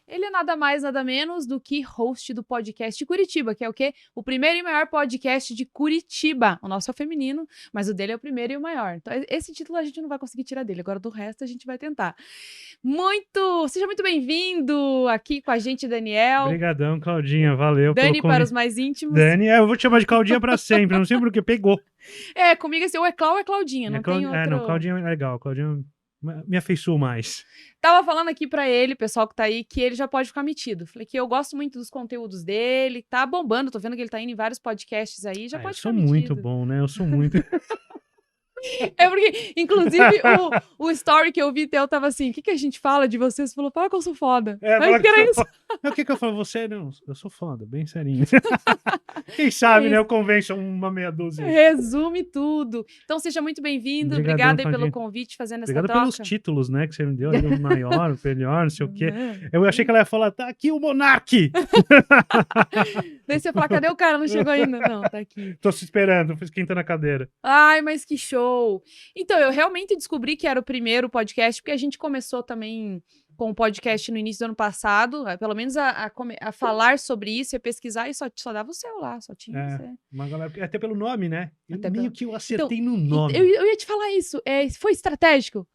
Ele é nada mais, nada menos do que host do podcast Curitiba, que é o quê? O primeiro e maior podcast de Curitiba. O nosso é o feminino, mas o dele é o primeiro e o maior. Então, esse título a gente não vai conseguir tirar dele. Agora, do resto, a gente vai tentar. Seja muito bem-vindo aqui com a gente, Daniel. Obrigadão, Claudinha. Valeu Dani pelo convite. para os mais íntimos. Dani, eu vou te chamar de Claudinha pra sempre. Não sei por que pegou. Comigo assim, ou é Clau ou é Claudinha. Não tem outro... Não, Claudinha é legal. Claudinha me afeiçoou mais. Tava falando aqui pra ele, pessoal que tá aí, que ele já pode ficar metido. Falei que eu gosto muito dos conteúdos dele, tá bombando, tô vendo que ele tá indo em vários podcasts aí, já pode ficar metido. Eu sou muito bom, né? Eu sou muito... É porque, inclusive, o story que eu vi teu tava assim, o que a gente fala de você? Você falou, fala que eu sou foda. O que eu falo? Você, não, eu sou foda, bem serinho. Quem sabe, né? Eu convenço uma meia dúzia. Resume tudo. Então, seja muito bem-vindo. Obrigada aí pelo convite, fazendo essa troca. Obrigado pelos títulos, né? Que você me deu aí, o maior, o melhor, não sei o quê. Eu achei que ela ia falar, tá aqui o Monark! Daí você ia falar, cadê o cara? Não chegou ainda. Não, tá aqui. Tô se esperando, esquentando a cadeira. Ai, mas que show! Então, eu realmente descobri que era o primeiro podcast, porque a gente começou também com o podcast no início do ano passado, pelo menos a falar sobre isso, a pesquisar, e só dava o seu lá, só tinha você. Uma galera, até pelo nome, né? Que eu acertei então, no nome. Eu ia te falar isso, foi estratégico.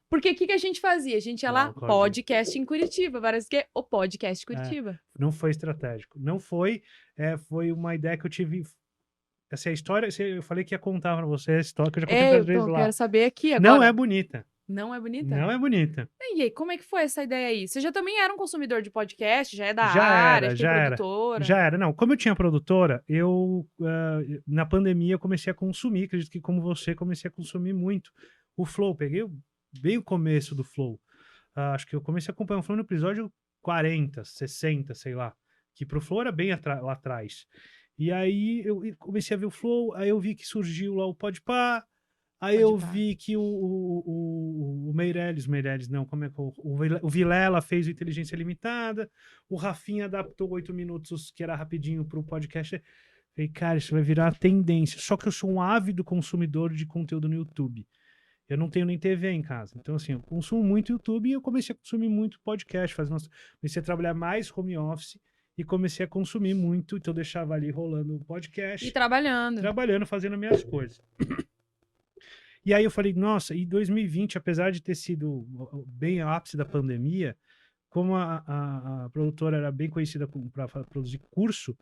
Porque o que a gente fazia? A gente ia lá, podcast em Curitiba, parece que é o podcast Curitiba. Não foi estratégico. Não foi, foi uma ideia que eu tive... Essa história, eu falei que ia contar pra você a história que eu já contei tantas vezes lá. Eu quero saber aqui agora. Não é bonita. Não é bonita? Não é bonita. E aí, como é que foi essa ideia aí? Você já também era um consumidor de podcast? Já é da área? Produtora? Já era. Não, como eu tinha produtora, na pandemia eu comecei a consumir, acredito que como você, comecei a consumir muito o Flow. Peguei bem o começo do Flow. Acho que eu comecei a acompanhar o Flow no episódio 40, 60, sei lá. Que pro Flow era bem lá atrás. E aí eu comecei a ver o Flow, aí eu vi que surgiu lá o Podpah, aí eu vi que o Meirelles não, como é que o Vilela fez o Inteligência Limitada, o Rafinha adaptou 8 minutos, que era rapidinho, para o podcast. Falei, cara, isso vai virar tendência. Só que eu sou um ávido consumidor de conteúdo no YouTube. Eu não tenho nem TV em casa. Então, assim, eu consumo muito YouTube e eu comecei a consumir muito podcast. Comecei a trabalhar mais home office e comecei a consumir muito. Então, eu deixava ali rolando o podcast. E trabalhando. Fazendo minhas coisas. E aí eu falei, nossa, e 2020, apesar de ter sido bem ápice da pandemia, como a produtora era bem conhecida para produzir curso,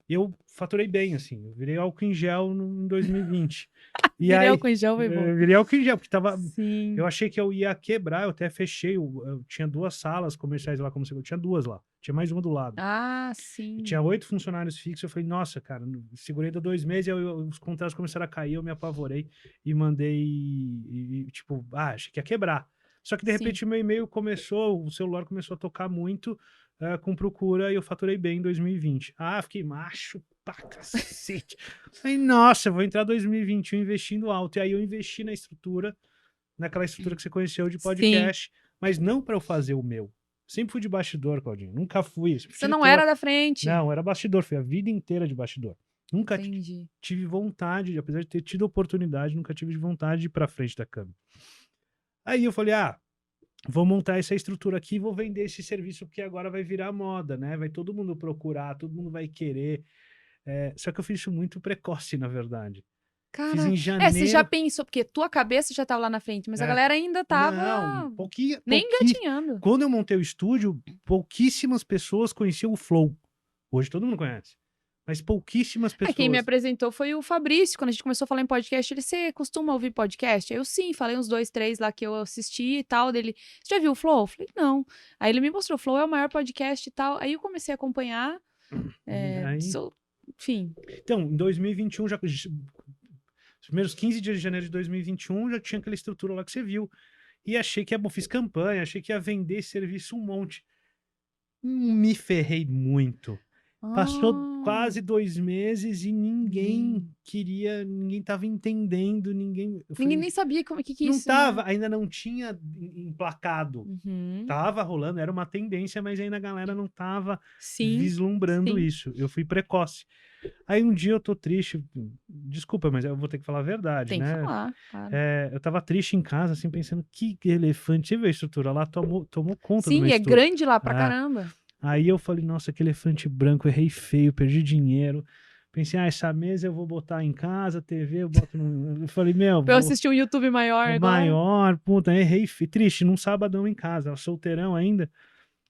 eu faturei bem, assim. Eu virei álcool em gel em 2020. Virei álcool em gel, foi bom. Virei álcool em gel, porque Sim. eu achei que eu ia quebrar, eu até fechei. Eu tinha 2 salas comerciais lá, eu tinha 2 lá. Tinha mais uma do lado. Ah, sim. E tinha 8 funcionários fixos. Eu falei, nossa, cara, segurei 2 meses, os contratos começaram a cair, eu me apavorei e mandei, achei que ia quebrar. Só que, de repente, meu e-mail o celular começou a tocar muito com procura e eu faturei bem em 2020. Fiquei macho pra cacete. Falei, nossa, eu vou entrar em 2021 investindo alto. E aí eu investi naquela estrutura que você conheceu de podcast, mas não para eu fazer o meu. Sempre fui de bastidor, Claudinho. Nunca fui. Você não era da frente? Não, era bastidor. Fui a vida inteira de bastidor. Nunca tive vontade, apesar de ter tido oportunidade, nunca tive vontade de ir pra frente da câmera. Aí eu falei, vou montar essa estrutura aqui, vou vender esse serviço, porque agora vai virar moda, né? Vai todo mundo procurar, todo mundo vai querer. Só que eu fiz isso muito precoce, na verdade. Cara, fiz em janeiro. Você já pensou, porque tua cabeça já tava lá na frente, mas a galera ainda tava nem engatinhando. Quando eu montei o estúdio, pouquíssimas pessoas conheciam o Flow. Hoje todo mundo conhece. Mas pouquíssimas pessoas. Quem me apresentou foi o Fabrício. Quando a gente começou a falar em podcast, você costuma ouvir podcast? Eu sim, falei uns 2, 3 lá que eu assisti e tal. Dele, você já viu o Flow? Eu falei, não. Aí ele me mostrou, o Flow é o maior podcast e tal. Aí eu comecei a acompanhar. Enfim. Então, em 2021, os primeiros 15 dias de janeiro de 2021, já tinha aquela estrutura lá que você viu. E achei que fiz campanha, achei que ia vender serviço um monte. Me ferrei muito. Passou quase 2 meses e ninguém tava entendendo, ninguém nem sabia como que isso. Não tava, ainda não tinha emplacado. Tava rolando, era uma tendência, mas ainda a galera não tava vislumbrando isso. Eu fui precoce. Aí um dia eu tô triste, desculpa, mas eu vou ter que falar a verdade, Tem né? que falar, claro. Eu tava triste em casa, assim, pensando, que elefante, você viu a estrutura lá, tomou conta do meu Sim, é estúdio. grande lá pra caramba. Aí eu falei, nossa, que elefante branco, errei feio, perdi dinheiro. Pensei, essa mesa eu vou botar em casa, TV, eu boto no... Eu falei, Pra eu assistir um YouTube maior o igual. maior, puta, errei feio. Triste, num sabadão em casa, solteirão ainda.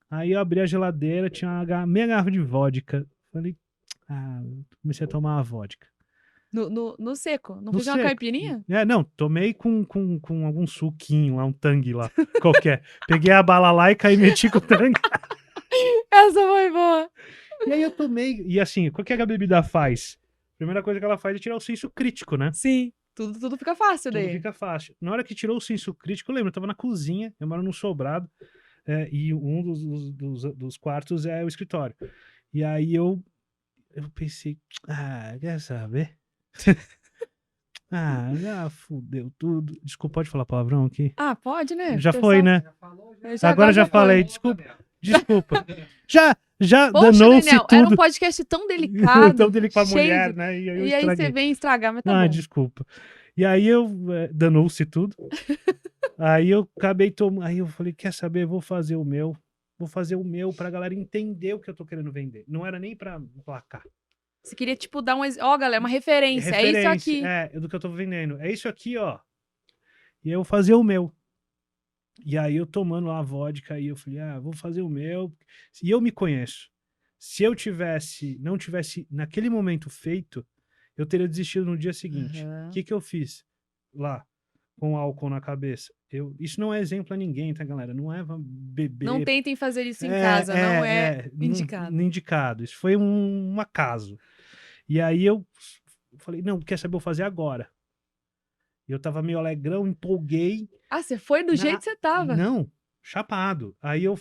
Aí eu abri a geladeira, tinha meia garrafa de vodka. Falei, comecei a tomar a vodka. No seco? Não No fez uma seco. caipirinha? Não, tomei com algum suquinho lá, um tangue lá, qualquer. Peguei a balalaica e meti com o tangue. Essa foi boa. E aí eu tomei. E assim, o que a bebida faz? A primeira coisa que ela faz é tirar o senso crítico, né? Sim. Tudo fica fácil Tudo daí. fica fácil. Na hora que tirou o senso crítico, eu lembro, eu tava na cozinha, eu moro num sobrado, e um dos quartos é o escritório. E aí eu pensei, quer saber? Já fudeu tudo. Desculpa, pode falar palavrão aqui? Pode, né? Já foi, né? Agora já falei, foi. desculpa. Já Poxa, danou-se Daniel, era um tudo. podcast tão delicado. Tão delicado pra cheio mulher, de- né? E aí eu E aí estraguei. você vem estragar, mas tá bom. Desculpa. E aí eu danou-se tudo. Aí eu acabei tomando. Aí eu falei, quer saber? Vou fazer o meu. Vou fazer o meu pra galera entender o que eu tô querendo vender. Não era nem pra placar. Você queria, tipo, dar galera, uma referência. É isso aqui. Do que eu tô vendendo. É isso aqui, ó. E eu fazer o meu. E aí eu tomando lá a vodka, aí eu falei, vou fazer o meu. E eu me conheço. Se eu não tivesse naquele momento feito, eu teria desistido no dia seguinte. O que eu fiz lá, com álcool na cabeça? Isso não é exemplo a ninguém, tá, galera? Não é beber. Não tentem fazer isso em casa, não é indicado. Indicado. Isso foi um acaso. E aí eu falei, não, quer saber, eu vou fazer agora. E eu tava meio alegrão, empolguei. Você foi do jeito que você tava? Não, chapado. Aí eu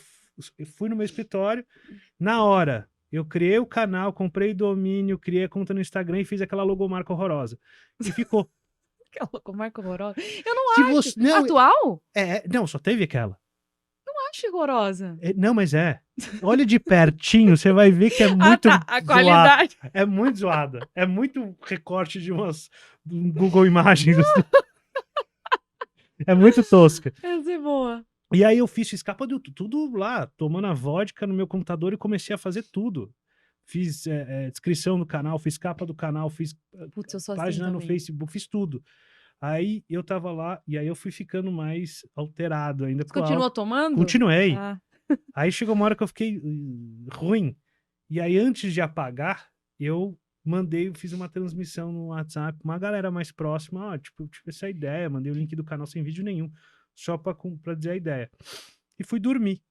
fui no meu escritório, na hora, eu criei o canal, comprei domínio, criei a conta no Instagram e fiz aquela logomarca horrorosa. E ficou. Aquela logomarca horrorosa. Eu não acho. Não, Atual? Não, só teve aquela. Não acho horrorosa. Não, mas olha de pertinho, você vai ver que é muito A qualidade. É muito zoada. É muito recorte de do Google Imagens. É muito tosca. Essa é boa. E aí eu fiz escapa de tudo lá, tomando a vodka no meu computador e comecei a fazer tudo. Fiz descrição do canal, fiz capa do canal, fiz página no Facebook, fiz tudo. Aí eu tava lá e aí eu fui ficando mais alterado ainda. Você continuou tomando? Continuei. Aí chegou uma hora que eu fiquei ruim. E aí antes de apagar, eu fiz uma transmissão no WhatsApp, uma galera mais próxima, tive essa ideia, mandei o link do canal sem vídeo nenhum, só pra dizer a ideia. E fui dormir.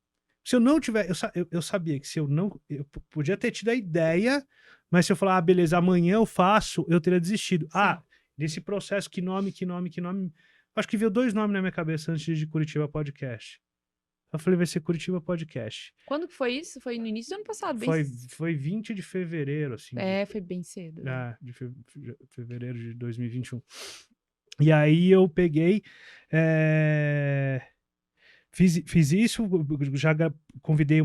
Se eu não tiver, eu sabia que se eu não, eu podia ter tido a ideia, mas se eu falar, beleza, amanhã eu faço, eu teria desistido. Nesse processo, que nome, acho que veio 2 nomes na minha cabeça antes de Curitiba Podcast. Eu falei, vai ser Curitiba Podcast. Quando que foi isso? Foi no início do ano passado. Foi 20 de fevereiro, assim. Foi bem cedo. De fevereiro de 2021. E aí eu peguei, fiz isso, já convidei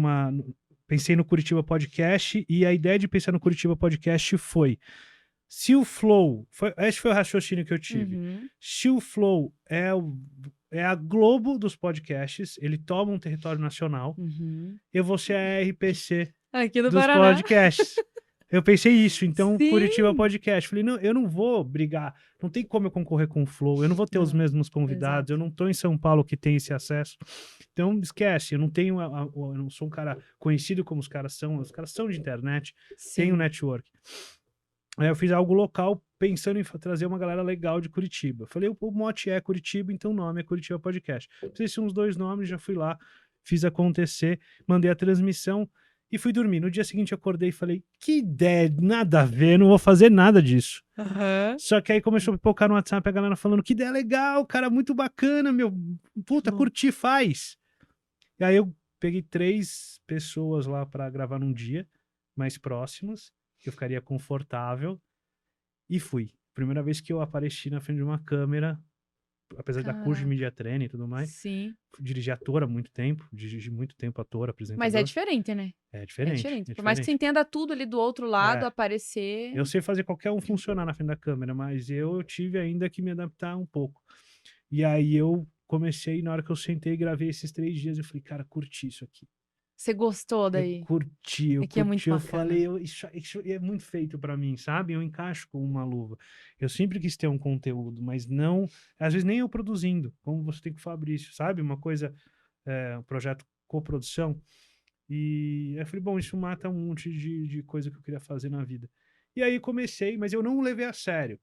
pensei no Curitiba Podcast, e a ideia de pensar no Curitiba Podcast foi, se o Flow, esse foi o raciocínio que eu tive, se o Flow é a Globo dos podcasts, ele toma um território nacional, eu vou ser a RPC aqui do dos Paraná. podcasts. Eu pensei isso, então Sim. Curitiba Podcast. Falei, não, eu não vou brigar, não tem como eu concorrer com o Flow, eu não vou ter os mesmos convidados, eu não tô em São Paulo que tem esse acesso. Então, esquece, eu não tenho, eu não sou um cara conhecido como os caras são de internet, tem um network. Aí eu fiz algo local, pensando em trazer uma galera legal de Curitiba. Falei, o mote é Curitiba, então o nome é Curitiba Podcast. Precisei ser uns 2 nomes, já fui lá, fiz acontecer, mandei a transmissão, e fui dormir. No dia seguinte eu acordei e falei, que ideia, nada a ver, não vou fazer nada disso. Só que aí começou a pipocar no WhatsApp a galera falando, que ideia legal, cara, muito bacana, meu, puta, curti, faz. E aí eu peguei 3 pessoas lá pra gravar num dia, mais próximas, que eu ficaria confortável, e fui. Primeira vez que eu apareci na frente de uma câmera, apesar da curso de media training e tudo mais. Sim. Dirigi ator há muito tempo, dirigi muito tempo ator, apresentador. Mas é diferente, né? É diferente. Por mais que você entenda tudo ali do outro lado, aparecer... Eu sei fazer qualquer um funcionar na frente da câmera, mas eu tive ainda que me adaptar um pouco. E aí eu comecei, na hora que eu sentei e gravei esses 3 dias, eu falei, cara, curti isso aqui. Você gostou Eu daí? curti, eu É que é muito curti. Eu bacana. falei, isso é muito feito pra mim, sabe? Eu encaixo com uma luva. Eu sempre quis ter um conteúdo, mas não, às vezes nem eu produzindo, como você tem com o Fabrício, sabe? Uma coisa, um projeto coprodução. E aí eu falei, bom, isso mata um monte de coisa que eu queria fazer na vida. E aí comecei, mas eu não levei a sério.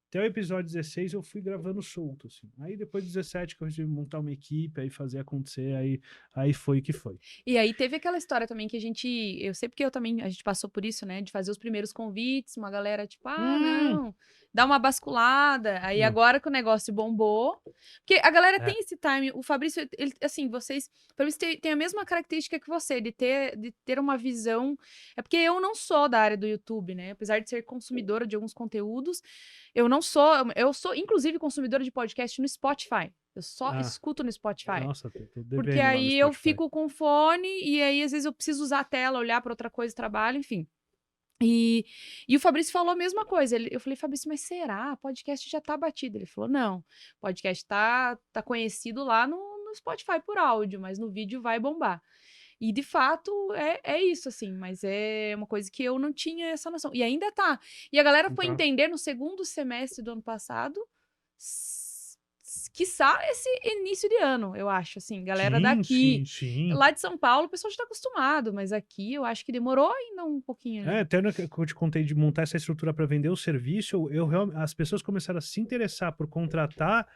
Até o episódio 16 eu fui gravando solto, assim. Aí depois do 17 que eu resolvi montar uma equipe, aí fazer acontecer, aí foi o que foi. E aí teve aquela história também que eu sei porque eu também, a gente passou por isso, né, de fazer os primeiros convites, uma galera tipo, Hum, não, dá uma basculada. Aí não, agora que o negócio bombou, porque a galera é, tem esse time, o Fabrício, ele, assim, o Fabrício tem a mesma característica que você, de ter uma visão, é porque eu não sou da área do YouTube, né, apesar de ser consumidora de alguns conteúdos, eu sou inclusive consumidora de podcast no Spotify. Eu só ah, escuto no Spotify. nossa, tô Porque devendo lá no aí eu Spotify. fico com fone e aí às vezes eu preciso usar a tela, olhar para outra coisa, trabalho, enfim. E o Fabrício falou a mesma coisa. Eu falei, Fabrício, mas será? Podcast já tá batido. Ele falou, não, podcast tá conhecido lá no Spotify por áudio, mas no vídeo vai bombar. E de fato é isso, assim, mas é uma coisa que eu não tinha essa noção. E ainda tá. E a galera foi Tá. entender no segundo semestre do ano passado, quiçá esse início de ano, eu acho, assim, galera Sim, sim, daqui. sim. Lá de São Paulo, o pessoal já tá acostumado, mas aqui eu acho que demorou ainda um pouquinho, né? Até no que eu te contei de montar essa estrutura para vender o serviço, as pessoas começaram a se interessar por contratar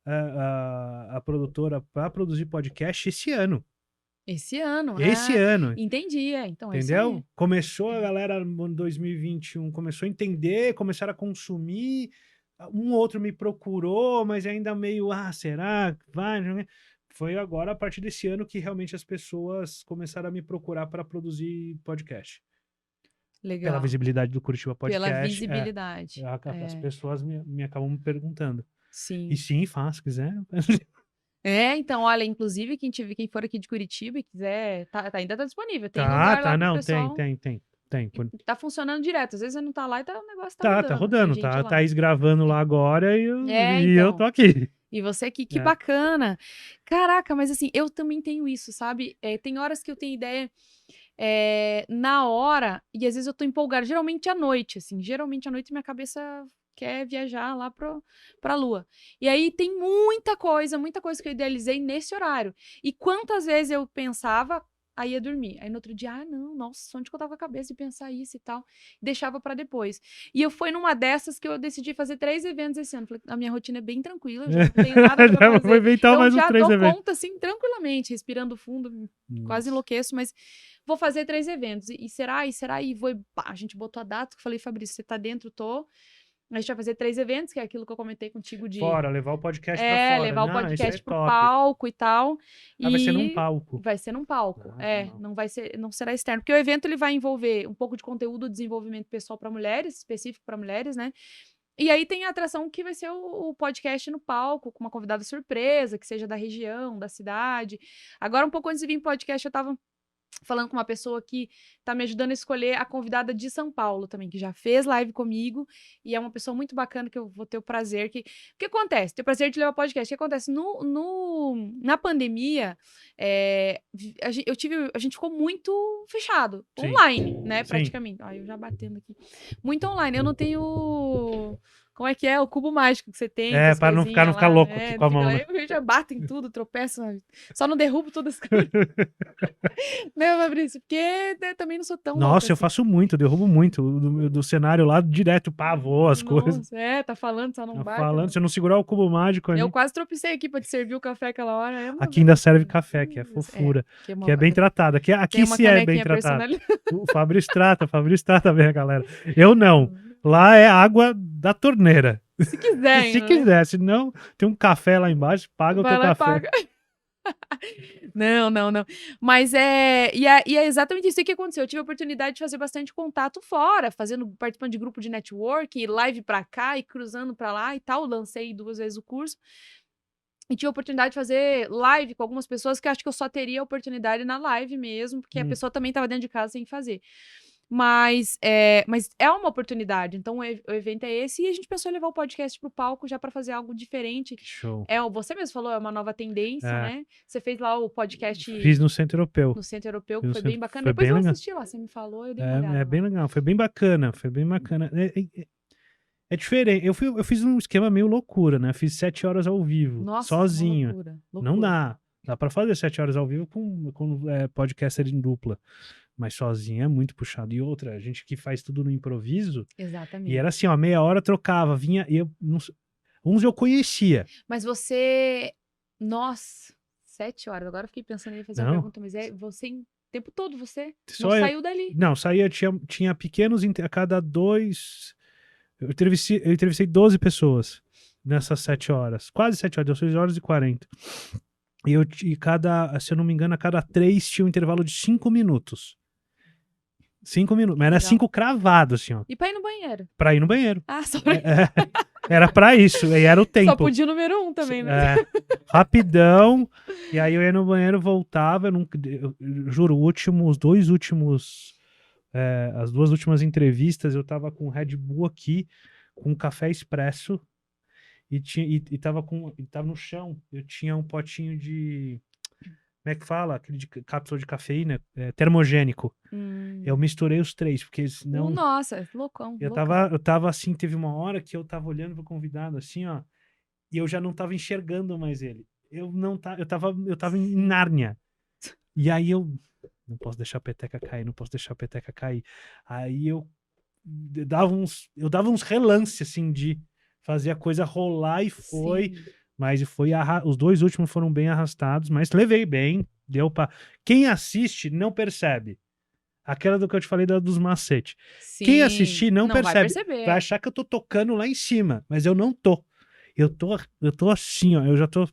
a produtora para produzir podcast esse ano. Esse ano, Esse ano, entendi, então é isso entendeu? aí. Começou a galera em 2021, começou a entender, começaram a consumir. Um outro me procurou, mas ainda meio, será? Vai, não é? Foi agora, a partir desse ano, que realmente as pessoas começaram a me procurar para produzir podcast. Pela Legal. visibilidade do Curitiba Pela Podcast, visibilidade. as É, pessoas me acabam me perguntando. E sim. sim, faço, se quiser. Então, olha, inclusive, quem for aqui de Curitiba e quiser, ainda tá disponível. Tem lugar lá pro Não, tem, pessoal. tem, tem, tem. Tá funcionando direto. Às vezes você não tá lá e o negócio tá Tá rodando. Tem rodando, gente tá a lá. Thaís gravando lá agora e eu tô Então. aqui. E você aqui, que É. bacana. Caraca, mas assim, eu também tenho isso, sabe? Tem horas que eu tenho ideia na hora, e às vezes eu tô empolgada, geralmente à noite, assim. Geralmente à noite minha cabeça quer viajar lá pra lua. E aí tem muita coisa que eu idealizei nesse horário. E quantas vezes eu pensava, aí ia dormir. Aí no outro dia, não, nossa, onde que eu tava com a cabeça de pensar isso e tal? Deixava pra depois. E eu fui numa dessas que eu decidi fazer 3 eventos esse ano. Falei, a minha rotina é bem tranquila, eu já não tenho nada pra Já vou fazer. inventar Eu mais uns já 3 dou eventos. conta, assim, tranquilamente, respirando fundo, quase Nossa. enlouqueço, mas vou fazer 3 eventos. E será? E vou. Pá, a gente botou a data, que eu falei, Fabrício, você tá dentro? Tô. A gente vai fazer 3 eventos, que é aquilo que eu comentei contigo de Fora, levar o podcast pra fora. levar o Não, isso é podcast pro top. palco e tal. Vai ser num E palco. vai ser num palco. Animal. Não será externo, porque o evento ele vai envolver um pouco de conteúdo, desenvolvimento pessoal para mulheres, específico para mulheres, né? E aí tem a atração que vai ser o podcast no palco, com uma convidada surpresa, que seja da região, da cidade. Agora, um pouco antes de vir podcast, eu tava falando com uma pessoa que tá me ajudando a escolher a convidada de São Paulo também, que já fez live comigo, e é uma pessoa muito bacana que eu vou ter o prazer o que acontece? Ter o prazer de levar podcast. O que acontece? Na pandemia, a gente ficou muito fechado, Sim, online, né, sim. praticamente. Ai, eu já batendo aqui. Muito online. Eu não tenho... Como é que é? O cubo mágico que você tem, com as Pra não coisinhas ficar lá. louco aqui com a Fica mão, lá, né? eu já bato em tudo, tropeço, só não derrubo todas as coisas. Né, Fabrício? Porque também não sou tão louca Nossa, eu assim. faço muito, eu derrubo muito do cenário lá direto, pá, voa as coisas. Nossa, tá falando, só não Tá bate. falando, se eu não segurar o cubo mágico Eu ali. quase tropecei aqui pra te servir o café aquela hora. Aqui ainda serve café, que é É, fofura, que é que é bem tratado. tem Aqui uma se é bem canequinha tratado. personalizada. O Fabrício trata bem a galera. Eu não. Lá é água da torneira. Se quiser, Se ainda, né? quiser, se não, tem um café lá embaixo, paga o Vai teu lá e café. paga. Não, não, não. Mas e é exatamente isso que aconteceu. Eu tive a oportunidade de fazer bastante contato fora, participando de grupo de network, live pra cá e cruzando pra lá e tal. Lancei 2 vezes o curso. E tive a oportunidade de fazer live com algumas pessoas que eu acho que eu só teria a oportunidade na live mesmo, porque a pessoa também estava dentro de casa sem fazer. Mas é uma oportunidade. Então, o evento é esse. E a gente pensou em levar o podcast pro palco já para fazer algo diferente. Que show. Você mesmo falou, é uma nova tendência, É. né? Você fez lá o podcast Fiz no Centro Europeu. no Centro Europeu, Fiz que no foi centro- bem bacana. foi Depois bem eu legal. assisti lá, você me falou, eu dei uma olhada É lá. bem legal, foi bem bacana, foi bem bacana. É diferente. Eu fiz um esquema meio loucura, né? Fiz 7 horas ao vivo, Nossa, sozinho. uma loucura. Não dá. Dá pra fazer 7 horas ao vivo com podcaster em dupla. Mas sozinho é muito puxado. E outra, a gente que faz tudo no improviso. Exatamente. E era assim, ó, meia hora trocava, vinha. E eu, não sei, uns eu conhecia. Mas você. Nossa, 7 horas. Agora eu fiquei pensando em fazer uma Não. pergunta, mas você, o tempo todo, você Só não eu- saiu dali. Não, saía, tinha pequenos a cada 2. Eu entrevistei 12 pessoas nessas 7 horas. Quase 7 horas, deu 6 horas e 40. E cada, se eu não me engano, a cada 3 tinha um intervalo de 5 minutos. 5 minutos. Mas era Legal. 5 cravados, assim, ó. E pra ir no banheiro. Pra ir no banheiro. Ah, só pra... Era pra isso. E era o tempo. Só podia o número 1 também, né? Rapidão. E aí eu ia no banheiro, voltava. Eu juro, os 2 últimos. As 2 últimas entrevistas, eu tava com Red Bull aqui, com café expresso. E tava no chão. Eu tinha um potinho de. Como é que fala? Aquele de cápsula de cafeína, termogênico. Eu misturei os 3, porque senão. Nossa, loucão. Eu tava assim, teve uma hora que eu tava olhando pro convidado assim, ó, e eu já não tava enxergando mais ele. Eu tava em Nárnia. E aí eu não posso deixar a peteca cair. Aí eu dava uns relances assim de fazer a coisa rolar e foi. Sim. Mas os 2 últimos foram bem arrastados, mas levei bem, deu pra... Quem assiste não percebe. Aquela do que eu te falei dos macetes. Sim. Quem assistir não vai percebe. perceber. Vai achar que eu tô tocando lá em cima, mas eu não tô. Eu tô assim, ó, eu já tô...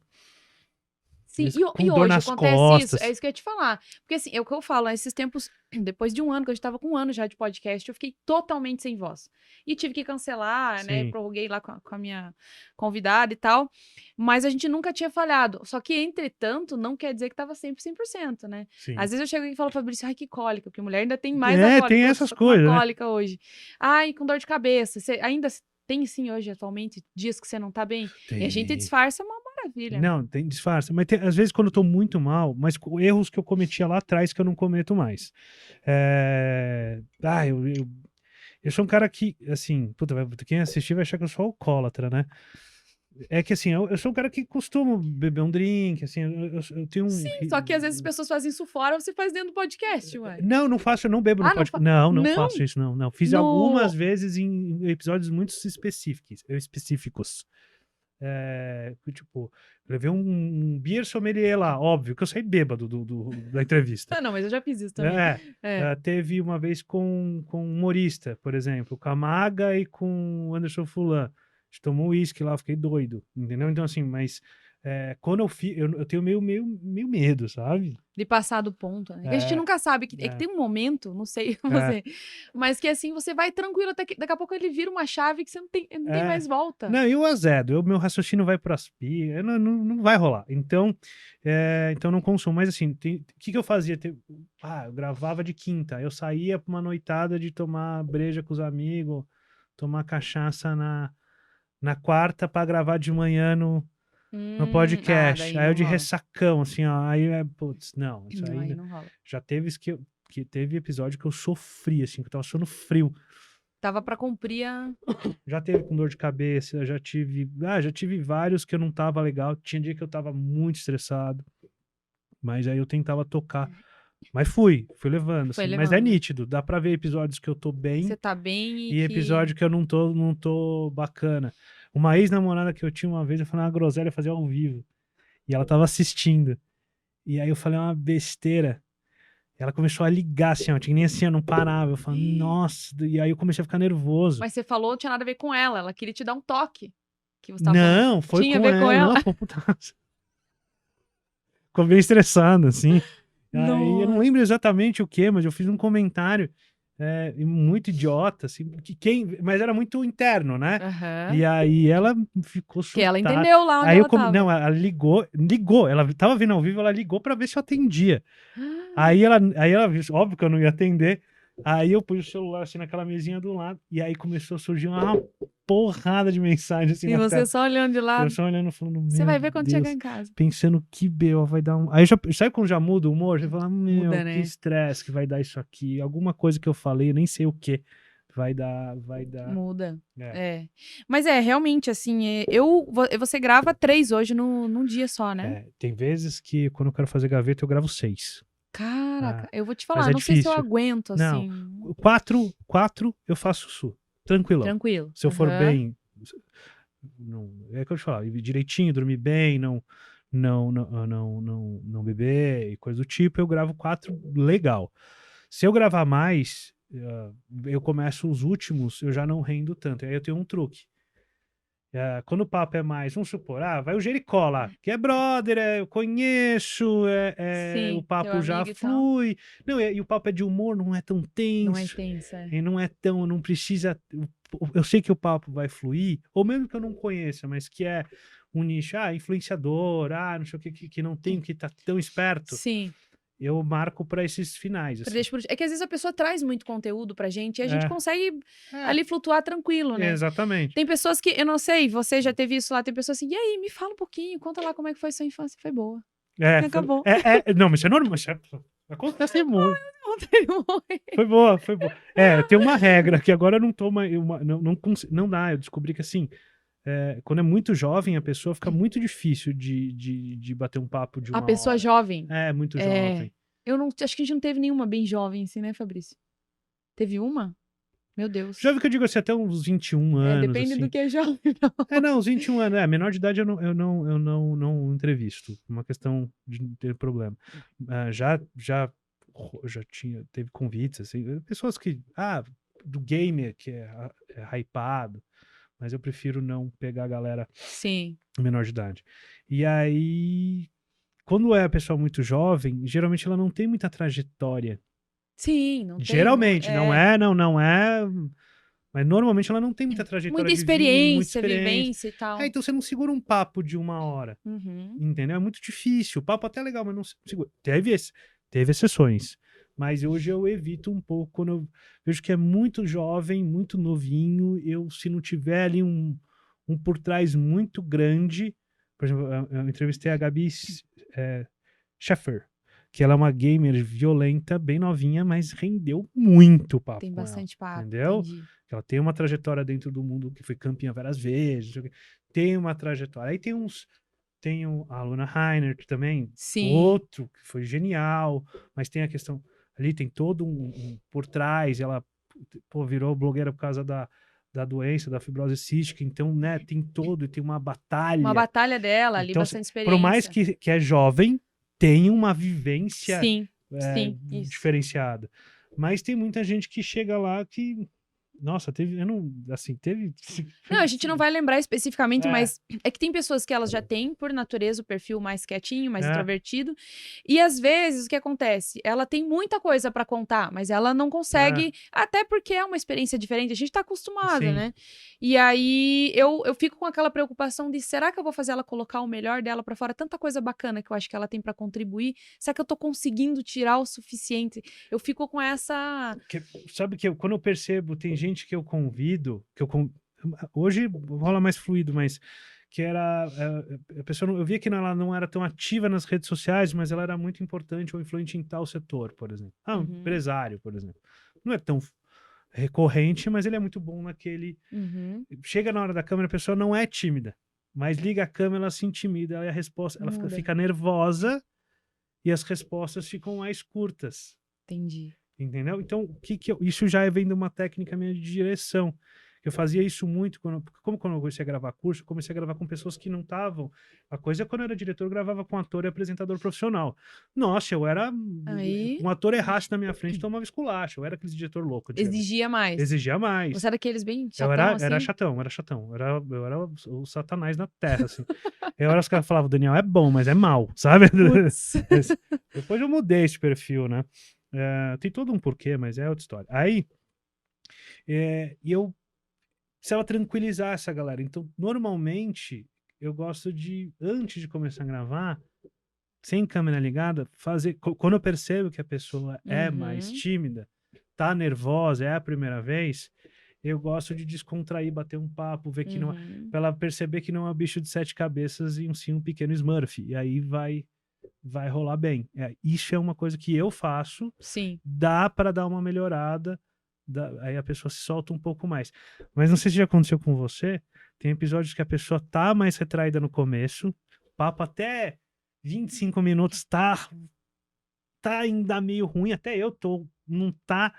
Sim, com e dor hoje nas acontece costas. isso, é isso que eu ia te falar. Porque assim, é o que eu falo, esses tempos, depois de um ano, que eu já tava com um ano já de podcast, eu fiquei totalmente sem voz. E tive que cancelar, né? Sim. Prorroguei lá com a minha convidada e tal. Mas a gente nunca tinha falhado. Só que, entretanto, não quer dizer que tava sempre 100%, né? Sim. Às vezes eu chego aqui e falo, Fabrício, ai, que cólica, porque mulher ainda tem mais É, a cólica. tem Putz, essas tô com uma coisas, né? cólica hoje. Ai, com dor de cabeça. Você ainda tem, sim, hoje, atualmente, dias que você não tá bem? E a gente disfarça uma maravilha. Não, tem disfarce. Mas às vezes quando eu tô muito mal, mas erros que eu cometia lá atrás que eu não cometo mais. Eu sou um cara que, assim, puta, quem assistir vai achar que eu sou alcoólatra, né? É que assim, eu sou um cara que costumo beber um drink, assim, eu tenho um... Sim, só que às vezes as pessoas fazem isso fora, você faz dentro do podcast, ué. Não faço, eu não bebo no Ah, não podcast. fa- Não Não? faço isso, não. Fiz No- algumas vezes em episódios muito específicos. Tipo, eu levei um beer sommelier lá, óbvio, que eu saí bêbado da entrevista. Ah, não, mas eu já fiz isso também. Teve uma vez com um humorista, por exemplo, com a Maga e com o Anderson Fulan. A gente tomou uísque lá, eu fiquei doido, entendeu? Então, assim, mas quando eu fiz, eu tenho meio medo, sabe? De passar do ponto, né? Que a gente nunca sabe, é que tem um momento, não sei você, mas que assim, você vai tranquilo, até que daqui a pouco ele vira uma chave que você não tem mais volta. Não, eu azedo, meu raciocínio vai para as pias, não vai rolar. Então não consumo. Mas assim, o que eu fazia? Eu gravava de quinta, eu saía para uma noitada de tomar breja com os amigos, tomar cachaça na quarta para gravar de manhã no podcast. daí Aí eu não de rola. ressacão, assim, ó. Aí putz, não, isso Não, aí aí não rola. já teve que teve episódio que eu sofri, assim, que eu tava suando frio. Tava pra cumprir a... Já teve com dor de cabeça, já tive vários que eu não tava legal. Tinha dia que eu tava muito estressado, mas aí eu tentava tocar. Mas fui levando, assim. Mas é levando. nítido, dá pra ver episódios que eu tô bem Você tá bem e episódio que eu não tô bacana. Uma ex-namorada que eu tinha uma vez, eu falei uma groselha fazer ao vivo. E ela tava assistindo. E aí eu falei uma besteira. Ela começou a ligar, assim, ó, tinha nem assim, eu não parava. Eu falei, nossa, e aí eu comecei a ficar nervoso. Mas você falou, não tinha nada a ver com ela queria te dar um toque. Que você tava Não, foi Tinha a com ver com ela? Não, ficou putaço. Ficou bem estressado, assim. Aí eu não lembro exatamente o que, mas eu fiz um comentário muito idiota, assim, mas era muito interno, né? Aham. E aí ela ficou Que ela surtada. entendeu lá onde Aí ela tava. Não, ela ligou, ela tava vindo ao vivo, ela ligou pra ver se eu atendia. Aí ela viu, óbvio que eu não ia atender, Aí eu pus o celular assim naquela mesinha do lado, e aí começou a surgir uma porrada de mensagem assim E na você tela. só olhando de Eu lado. só olhando, falando, Você meu vai ver quando chegar Deus, em casa. pensando que B.O. vai dar um. Aí já, sabe quando já muda o humor? Você fala, meu, Muda, que né? estresse que vai dar isso aqui. Alguma coisa que eu falei, eu nem sei o que. Vai dar. Muda. É. É. Mas realmente, assim, você grava 3 hoje num dia só, né? É, tem vezes que quando eu quero fazer gaveta, eu gravo 6. Caraca, Ah, eu vou te mas falar, é não sei se eu difícil. aguento, Não, assim, 4 eu faço tranquilão. tranquilo. Se eu for Aham. bem, não, é que eu te falar, direitinho, dormir bem, não beber e coisa do tipo, eu gravo 4 legal. Se eu gravar mais, eu começo os últimos, eu já não rendo tanto. Aí eu tenho um truque. Quando o papo é mais, vamos supor, vai o Jericó lá, que é brother, eu conheço, o Sim, teu papo já amigo e tal. flui. Não, e o papo é de humor, não é tão Não é tenso, tensa. É. e não é tão, não precisa. Eu sei que o papo vai fluir, ou mesmo que eu não conheça, mas que é um nicho, influenciador, não sei o que não tem, que tá tão esperto, Sim. eu marco para esses finais, assim. É que às vezes a pessoa traz muito conteúdo pra gente e a gente É, consegue é, ali flutuar tranquilo, né? exatamente. Tem pessoas que, eu não sei, você já teve isso lá, tem pessoas assim, e aí, me fala um pouquinho, conta lá como é que foi sua infância. Foi boa. É, E acabou. não, mas isso é normal, acontece muito. Não tem muito. Foi boa, foi boa. Tem uma regra que agora eu não tô mais. Não dá. Eu descobri que assim, quando é muito jovem, a pessoa fica muito difícil de bater um papo de A uma pessoa hora. jovem. É, muito É. jovem. Eu não. Acho que a gente não teve nenhuma bem jovem assim, né, Fabrício? Teve uma? Meu Deus. Jovem que eu digo assim, até uns 21 anos, Depende do assim. que é jovem, não. Não, uns 21 anos. Menor de idade eu não entrevisto. Uma questão de não ter problema. Já teve convites, assim, pessoas que. Do gamer, que é hypado. Mas eu prefiro não pegar a galera Sim. menor de idade. E aí, quando é a pessoa muito jovem, geralmente ela não tem muita trajetória. Sim, não tem. Geralmente, não é, mas normalmente ela não tem muita trajetória Muita de vida, muita experiência, experiência. vivência e tal. Então você não segura um papo de uma hora, Uhum. entendeu? É muito difícil. O papo até é legal, mas não se segura. Teve exceções, mas hoje eu evito um pouco quando eu vejo que é muito jovem, muito novinho. Se não tiver ali um por trás muito grande, por exemplo, eu entrevistei a Gabi Scheffer, que ela é uma gamer violenta, bem novinha, mas rendeu muito papo Tem com ela, bastante papo, entendeu? entendi. Ela tem uma trajetória dentro do mundo que foi campeã várias vezes, não sei o quê. Tem uma trajetória. Aí tem a Luna Heiner, que também, Sim. outro, que foi genial, mas tem a questão, ali tem todo por trás, ela virou blogueira por causa da doença, da fibrose cística, então, né, tem uma Uma batalha. batalha dela ali, Então, bastante por mais experiência. que é jovem, tem uma vivência Sim, sim, isso. diferenciada. Mas tem muita gente que chega lá que, nossa, teve. Não, a gente não vai lembrar especificamente, É, mas é que tem pessoas que elas já têm, por natureza, o perfil mais quietinho, mais é, introvertido. E às vezes o que acontece? Ela tem muita coisa pra contar, mas ela não consegue, até porque é uma experiência diferente, a gente tá acostumado, sim. né? E aí eu fico com aquela preocupação de será que eu vou fazer ela colocar o melhor dela pra fora? Tanta coisa bacana que eu acho que ela tem pra contribuir. Será que eu tô conseguindo tirar o suficiente? Eu fico com essa. Sabe que quando eu percebo, tem gente que eu convido, hoje rola mais fluido, mas que era a pessoa, eu via que ela não era tão ativa nas redes sociais, mas ela era muito importante ou influente em tal setor, por exemplo. Um Uhum, empresário, por exemplo. Não é tão recorrente, mas ele é muito bom naquele. uhum. Chega na hora da câmera, a pessoa não é tímida, mas liga a câmera, ela se intimida, e a resposta, ela Muda. fica nervosa e as respostas ficam mais curtas. Entendi. Entendeu? Então, isso já vem de uma técnica minha de direção. Eu fazia isso muito quando eu comecei a gravar curso, eu comecei a gravar com pessoas que não estavam. A coisa é quando eu era diretor, eu gravava com ator e apresentador profissional. Nossa, eu era. Aí Um ator errasse na minha frente, tomava esculacho. Eu era aquele diretor louco. exigia mais. Exigia mais. Você era aqueles bem Eu chatão, era assim? chatão, era chatão. Eu era o satanás na terra, assim. Eu era os caras falavam, o Daniel é bom, mas é mal, sabe? Putz. Depois eu mudei esse perfil, né? Tem todo um porquê, mas é outra história. Aí, e eu precisava tranquilizar essa galera. Então, normalmente, eu gosto de, antes de começar a gravar, sem câmera ligada, quando eu percebo que a pessoa é mais Uhum. tímida, tá nervosa, é a primeira vez, eu gosto de descontrair, bater um papo, ver que não, Uhum. pra ela perceber que não é um bicho de 7 cabeças e sim um pequeno Smurf. E aí vai rolar bem. Isso é uma coisa que eu faço, Sim. dá para dar uma melhorada, aí a pessoa se solta um pouco mais. Mas não sei se já aconteceu com você, tem episódios que a pessoa tá mais retraída no começo, papo até 25 minutos tá ainda meio ruim, até eu não tá,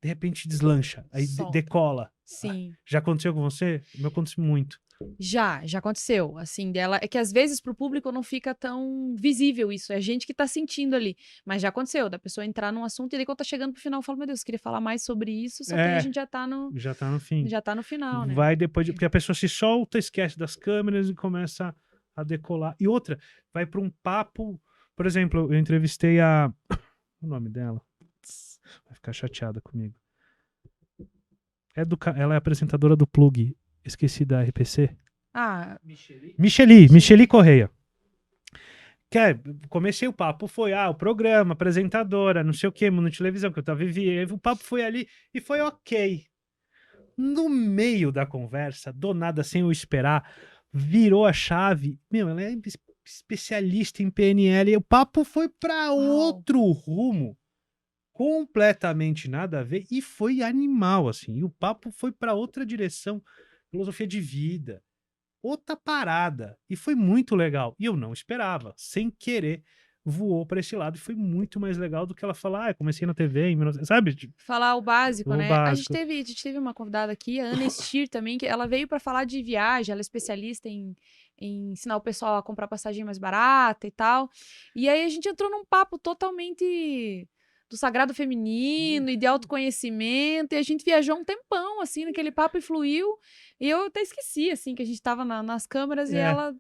de repente deslancha, aí Solta. decola. Sim. Já aconteceu com você? O meu acontece muito. Já aconteceu, assim, dela. É que às vezes pro público não fica tão visível isso, é a gente que tá sentindo ali. Mas já aconteceu, da pessoa entrar num assunto e daí quando tá chegando pro final, eu falo, meu Deus, eu queria falar mais sobre isso, só que aí a gente já tá no, Já tá no fim. já tá no final, né? Vai depois porque a pessoa se solta, esquece das câmeras e começa a decolar. E outra, vai para um papo, por exemplo, eu entrevistei o nome dela, vai ficar chateada comigo. Ela é apresentadora do Plug, esqueci da RPC. Ah, Micheli Correia. Comecei o papo, foi o programa, apresentadora, não sei o que, mundo de televisão, que eu tava vivendo, o papo foi ali e foi ok. No meio da conversa, do nada, sem eu esperar, virou a chave. Meu, ela é especialista em PNL e o papo foi para outro rumo, completamente nada a ver, e foi animal, assim. E o papo foi para outra direção, filosofia de vida, outra parada. E foi muito legal. E eu não esperava, sem querer. Voou para esse lado e foi muito mais legal do que ela falar, eu comecei na TV em 19... Sabe? Tipo, falar o básico, o né? básico. A gente teve uma convidada aqui, a Ana Stier também, que ela veio para falar de viagem, ela é especialista em ensinar o pessoal a comprar passagem mais barata e tal. E aí a gente entrou num papo totalmente do sagrado feminino e de autoconhecimento, e a gente viajou um tempão, assim, naquele papo e fluiu. E eu até esqueci, assim, que a gente tava nas câmeras e ela...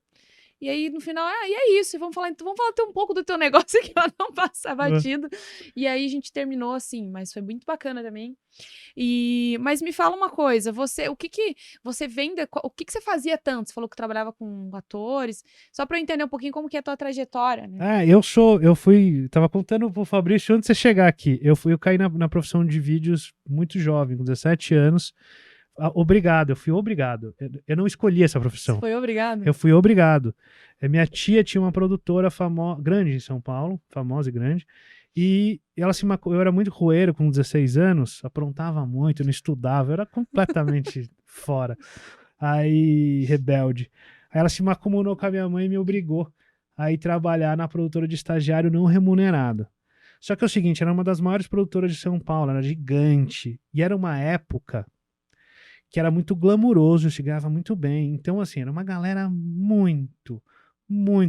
E aí, no final, e é isso, vamos falar até um pouco do teu negócio aqui pra não passar batido. E aí a gente terminou assim, mas foi muito bacana também. Mas me fala uma coisa, o que você vende, o que você fazia tanto? Você falou que trabalhava com atores, só pra eu entender um pouquinho como que é a tua trajetória, né? Tava contando pro Fabrício antes de você chegar aqui, eu caí na profissão de vídeos muito jovem, com 17 anos. Obrigado, eu fui obrigado. Eu não escolhi essa profissão. Você foi obrigado? Eu fui obrigado. Minha tia tinha uma produtora grande em São Paulo, famosa e grande, e eu era muito roeiro com 16 anos, aprontava muito, não estudava, eu era completamente fora. Aí, rebelde. Aí ela se macumonou com a minha mãe e me obrigou a ir trabalhar na produtora de estagiário não remunerado. Só que é o seguinte, era uma das maiores produtoras de São Paulo, era gigante, e era uma época que era muito glamuroso, se ganhava muito bem. Então, assim, era uma galera muito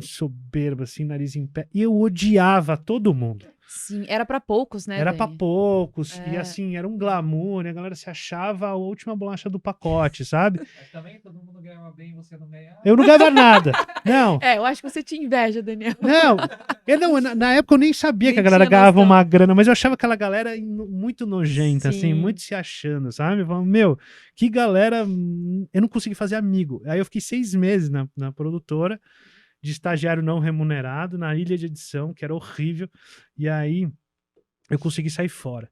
soberba, assim, nariz em pé. E eu odiava todo mundo. Sim, era pra poucos, né? Era pra poucos. É. E, assim, era um glamour, né? A galera se achava a última bolacha do pacote, sabe? Mas também todo mundo ganhava bem e você não ganhava. Eu não ganhava nada. Não. Eu acho que você tinha inveja, Daniel. Não, na época eu nem sabia Nem que a galera tinha ganhava noção. uma grana, mas eu achava aquela galera muito nojenta, assim, Sim. muito se achando, sabe? Eu falava, meu, que galera. Eu não consegui fazer amigo. Aí eu fiquei 6 meses na produtora, de estagiário não remunerado, na ilha de edição, que era horrível. E aí eu consegui sair fora.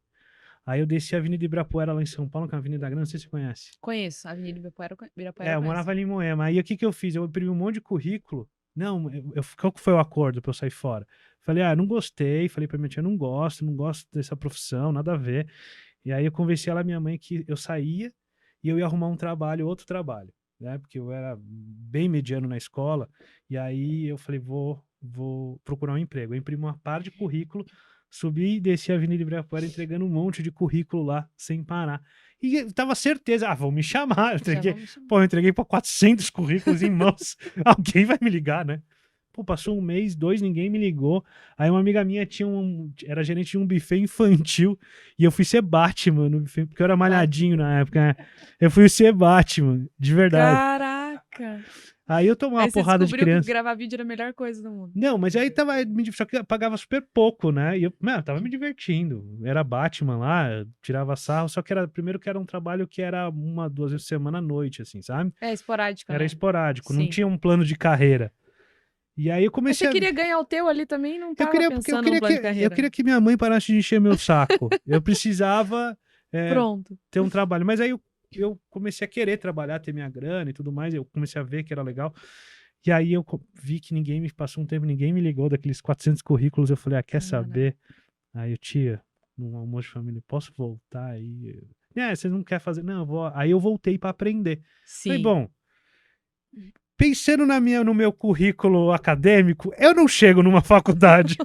Aí eu desci a Avenida Ibirapuera lá em São Paulo, que é a Avenida Grande, não sei se você conhece. Conheço, a Avenida Ibirapuera. Eu morava ali em Moema. Aí o que eu fiz? Eu imprimi um monte de currículo. Não, qual que foi o acordo pra eu sair fora? Falei, não gostei. Falei pra minha tia, não gosto dessa profissão, nada a ver. E aí eu convenci ela, minha mãe, que eu saía e eu ia arrumar outro trabalho, né? Porque eu era bem mediano na escola. E aí eu falei, vou procurar um emprego. Eu imprimi uma par de currículo, subi e desci a Avenida Ibirapuera entregando um monte de currículo lá, sem parar. E eu tava certeza, vão me chamar. Eu entreguei para 400 currículos em mãos. Alguém vai me ligar, né? Pô, passou 1 mês, 2, ninguém me ligou. Aí uma amiga minha era gerente de um buffet infantil e eu fui ser Batman no buffet, porque eu era malhadinho na época. Né? Eu fui ser Batman, de verdade. Caraca! Aí eu tomava uma porrada de criança. Que gravar vídeo era a melhor coisa do mundo. Não, mas aí só que eu pagava super pouco, né? E eu tava me divertindo. Era Batman lá, tirava sarro, só que primeiro que era um trabalho que era 1, 2 vezes por semana à noite, assim, sabe? Esporádico, Era né? esporádico, não Sim. tinha um plano de carreira. E aí eu Mas comecei você queria ganhar o teu ali também, não eu tava queria, pensando no plano de carreira. eu queria que minha mãe parasse de encher meu saco. Eu precisava Pronto. ter um trabalho. Mas aí eu comecei a querer trabalhar, ter minha grana e tudo mais. Eu comecei a ver que era legal. E aí eu vi que ninguém me passou um tempo, ninguém me ligou daqueles 400 currículos. Eu falei, quer Cara. saber? Aí eu, tia, num almoço de família, posso voltar aí? Você não quer fazer? Não, eu vou. Aí eu voltei para aprender. Falei, Sim. bom, pensando no meu currículo acadêmico, eu não chego numa faculdade.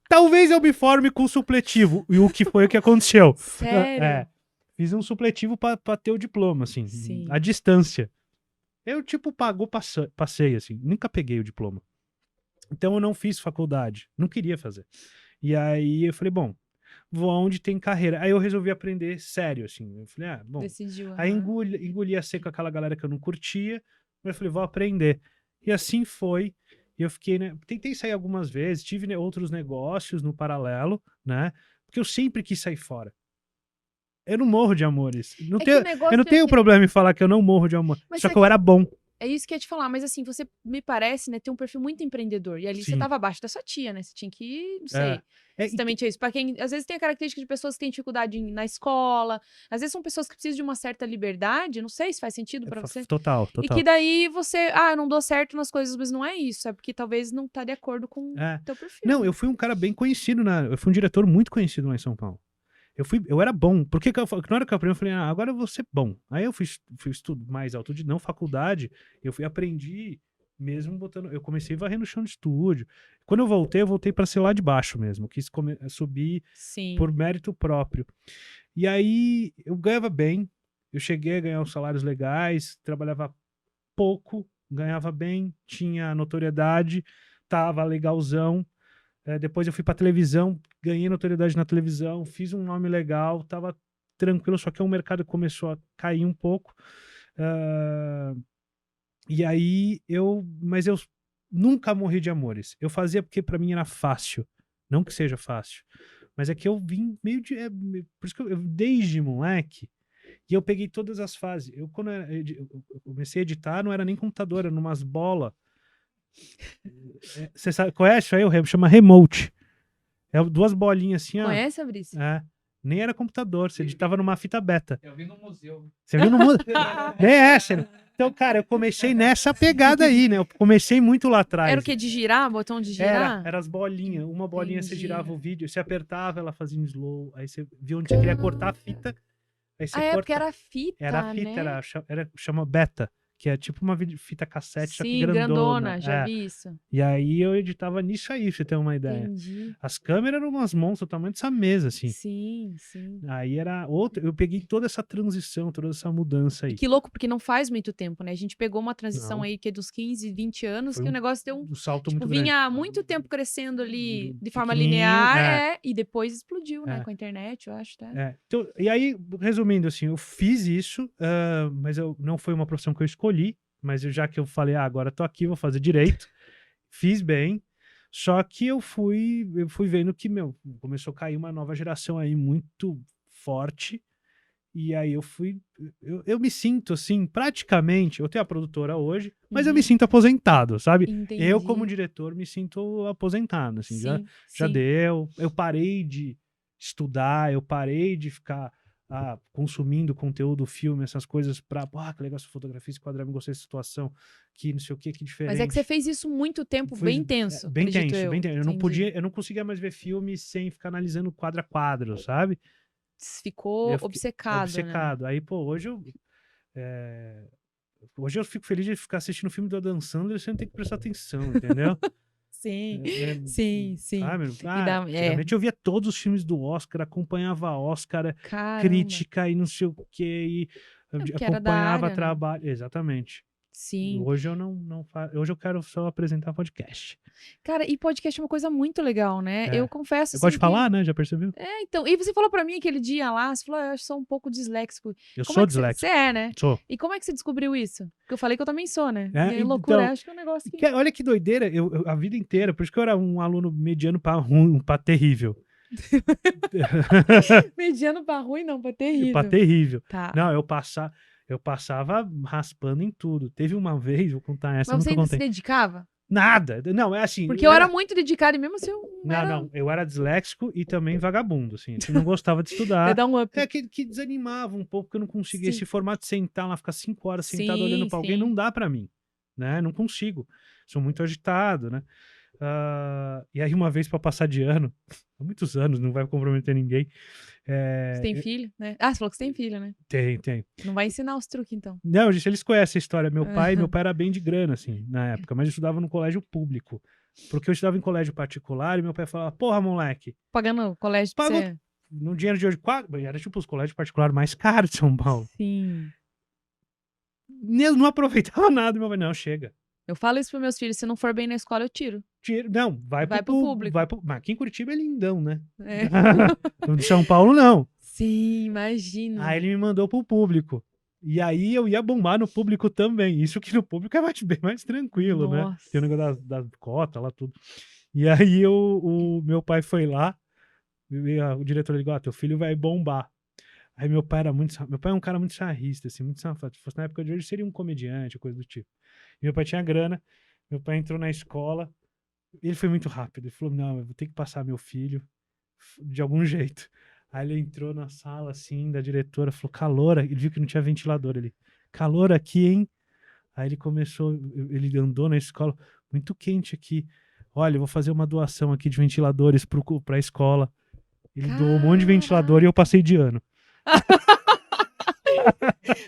Talvez eu me forme com supletivo. E o que foi o que aconteceu? Sério? Fiz um supletivo para ter o diploma, assim, Sim. à distância. Eu, tipo, passei, assim, nunca peguei o diploma. Então eu não fiz faculdade, não queria fazer. E aí eu falei, bom, vou aonde tem carreira. Aí eu resolvi aprender sério, assim. Eu falei, bom. Decidiu. Aí aham. engoli a seco aquela galera que eu não curtia, mas eu falei, vou aprender. E assim foi. E eu fiquei, né? Tentei sair algumas vezes, tive outros negócios no paralelo, né? Porque eu sempre quis sair fora. Eu não morro de amores. Não É que tenho, o negócio eu não é tenho que- problema em falar que eu não morro de amor. Mas Só é que eu era bom. É isso que eu ia te falar, mas assim, você me parece, né, ter um perfil muito empreendedor. E ali você Sim. tava abaixo da sua tia, né? Você tinha que, não É. sei. É, Se também tinha isso. Pra quem, às vezes tem a característica de pessoas que têm dificuldade na escola, às vezes são pessoas que precisam de uma certa liberdade, não sei se faz sentido pra você. Total. E que daí você, eu não dou certo nas coisas, mas não é isso, é porque talvez não tá de acordo com o teu perfil. Não, eu fui um cara bem conhecido, eu fui um diretor muito conhecido lá em São Paulo. Eu era bom. Porque na hora que eu aprendi, eu falei, agora eu vou ser bom. Aí eu fui estudo mais alto de não faculdade, aprendi mesmo botando. Eu comecei varrendo o chão de estúdio. Quando eu voltei pra ser lá de baixo mesmo. Quis subir Sim. por mérito próprio. E aí eu ganhava bem, eu cheguei a ganhar uns salários legais, trabalhava pouco, ganhava bem, tinha notoriedade, tava legalzão. Depois eu fui pra televisão, ganhei notoriedade na televisão, fiz um nome legal, tava tranquilo, só que o mercado começou a cair um pouco. E aí mas eu nunca morri de amores. Eu fazia porque pra mim era fácil, não que seja fácil, mas é que eu vim meio de, por isso que eu desde moleque, e eu peguei todas as fases. Quando eu comecei a editar, não era nem computador, era numas bolas. Você sabe, conhece aí? Chama remote. É duas bolinhas assim, ó. Conhece, Fabrício? Nem era computador, você editava numa fita beta. Eu vi no museu. Você viu no mundo? Nem essa. Então, cara, eu comecei nessa pegada aí, né? Eu comecei muito lá atrás. Era o que? De girar? Botão de girar? Era as bolinhas. Uma bolinha você Entendi. girava o vídeo, você apertava, ela fazia em slow. Aí você via onde você queria cortar a fita. Aí você Porque era fita, Era a fita, né? chama beta, que é tipo uma fita cassete, só que Sim, grandona. já vi isso. E aí eu editava nisso aí, pra você ter uma ideia. Entendi. As câmeras eram umas monstros do tamanho dessa mesa, assim. Sim, sim. Aí era outra. Eu peguei toda essa transição, toda essa mudança aí. E que louco, porque não faz muito tempo, né? A gente pegou uma transição Não. aí que é dos 15, 20 anos, Foi que o negócio deu Um salto tipo, muito grande. vinha há muito tempo crescendo ali de forma Pequenininho, linear, e depois explodiu, né? É. Com a internet, eu acho, tá? Então, e aí, resumindo, assim, eu fiz isso, mas não foi uma profissão que eu escolhi, mas já que eu falei, agora tô aqui, vou fazer direito, fiz bem, só que eu fui vendo que, começou a cair uma nova geração aí muito forte, e aí eu me sinto, assim, praticamente, eu tenho a produtora hoje, mas eu me sinto aposentado, sabe? Entendi. Eu, como diretor, me sinto aposentado, assim, já sim. deu, eu parei de estudar, eu parei de ficar consumindo conteúdo, filme, essas coisas pra, que legal essa fotografia, esse quadro, me gostei dessa situação, que não sei o que diferente. Mas é que você fez isso muito tempo, bem tenso, bem acredito tenso, eu. bem tenso. Entendi. Eu não conseguia mais ver filme sem ficar analisando quadro a quadro, sabe? Ficou Eu fiquei obcecado, obcecado. Aí, pô, hoje eu fico feliz de ficar assistindo o filme do Adam Sandler sem ter que prestar atenção, entendeu? Sim, sim. Sabe? dá- Antigamente eu via todos os filmes do Oscar, acompanhava Oscar, Caramba. crítica e não sei o que, porque era da acompanhava área, né? trabalho. Exatamente. Sim. Hoje eu não faço. Hoje eu quero só apresentar podcast. Cara, e podcast é uma coisa muito legal, né? Eu confesso. Eu assim, gosto de falar, né? Já percebeu? Então. E você falou pra mim aquele dia lá, você falou, eu acho que sou um pouco disléxico. Eu Como sou é que disléxico. Você é, né? Sou. E como é que você descobriu isso? Porque eu falei que eu também sou, né? É, E aí, loucura, então, acho que é um negócio que... Olha que doideira, a vida inteira, por isso que eu era um aluno mediano pra ruim, pra terrível. Mediano pra ruim, não, pra terrível. Pra terrível. Tá. Não, eu passava raspando em tudo. Teve uma vez, vou contar essa, Mas você nunca ainda se contei. dedicava? Nada. Não, é assim. Porque eu era muito dedicada e mesmo assim eu não era... Não, eu era disléxico e também vagabundo, assim. Eu não gostava de Ia estudar. dar um up. É que desanimava um pouco, porque eu não conseguia. Sim. Esse formato de sentar lá, ficar 5 horas sentado olhando pra alguém, Sim. não dá pra mim, né? Não consigo. Sou muito agitado, né? E aí, uma vez pra passar de ano, há muitos anos, não vai comprometer ninguém. Você tem filho, né? Ah, você falou que você tem filho, né? Tem. Não vai ensinar os truques, então. Não, gente, eles conhecem a história. Meu pai era bem de grana, assim, na época, mas eu estudava no colégio público. Porque eu estudava em colégio particular e meu pai falava, porra, moleque, Pagando o colégio pra pagou você. no dinheiro de hoje, era tipo os colégios particulares mais caros de São Paulo. Sim. Eu não aproveitava nada, meu pai, não, chega. Eu falo isso pros meus filhos, se não for bem na escola, eu tiro. Não, vai Vai pro pro público. Mas aqui em Curitiba é lindão, né? É. De São Paulo, não. Sim, imagino. Aí ele me mandou pro público. E aí eu ia bombar no público também. Isso que no público é bem mais tranquilo, né? Nossa. Tem o negócio das cotas lá, tudo. E aí o meu pai foi lá, e o diretor ligou, teu filho vai bombar. Aí meu pai é um cara muito sarrista, assim, muito safado. Se fosse na época de hoje, seria um comediante, coisa do tipo. E meu pai tinha grana, meu pai entrou na escola, ele foi muito rápido. Ele falou, não, eu vou ter que passar meu filho de algum jeito. Aí ele entrou na sala, assim, da diretora, falou, calor, ele viu que não tinha ventilador, ele, calor aqui, hein? Aí ele começou, ele andou na escola, muito quente aqui. Olha, eu vou fazer uma doação aqui de ventiladores pra escola. Ele doou um monte de ventilador e eu passei de ano.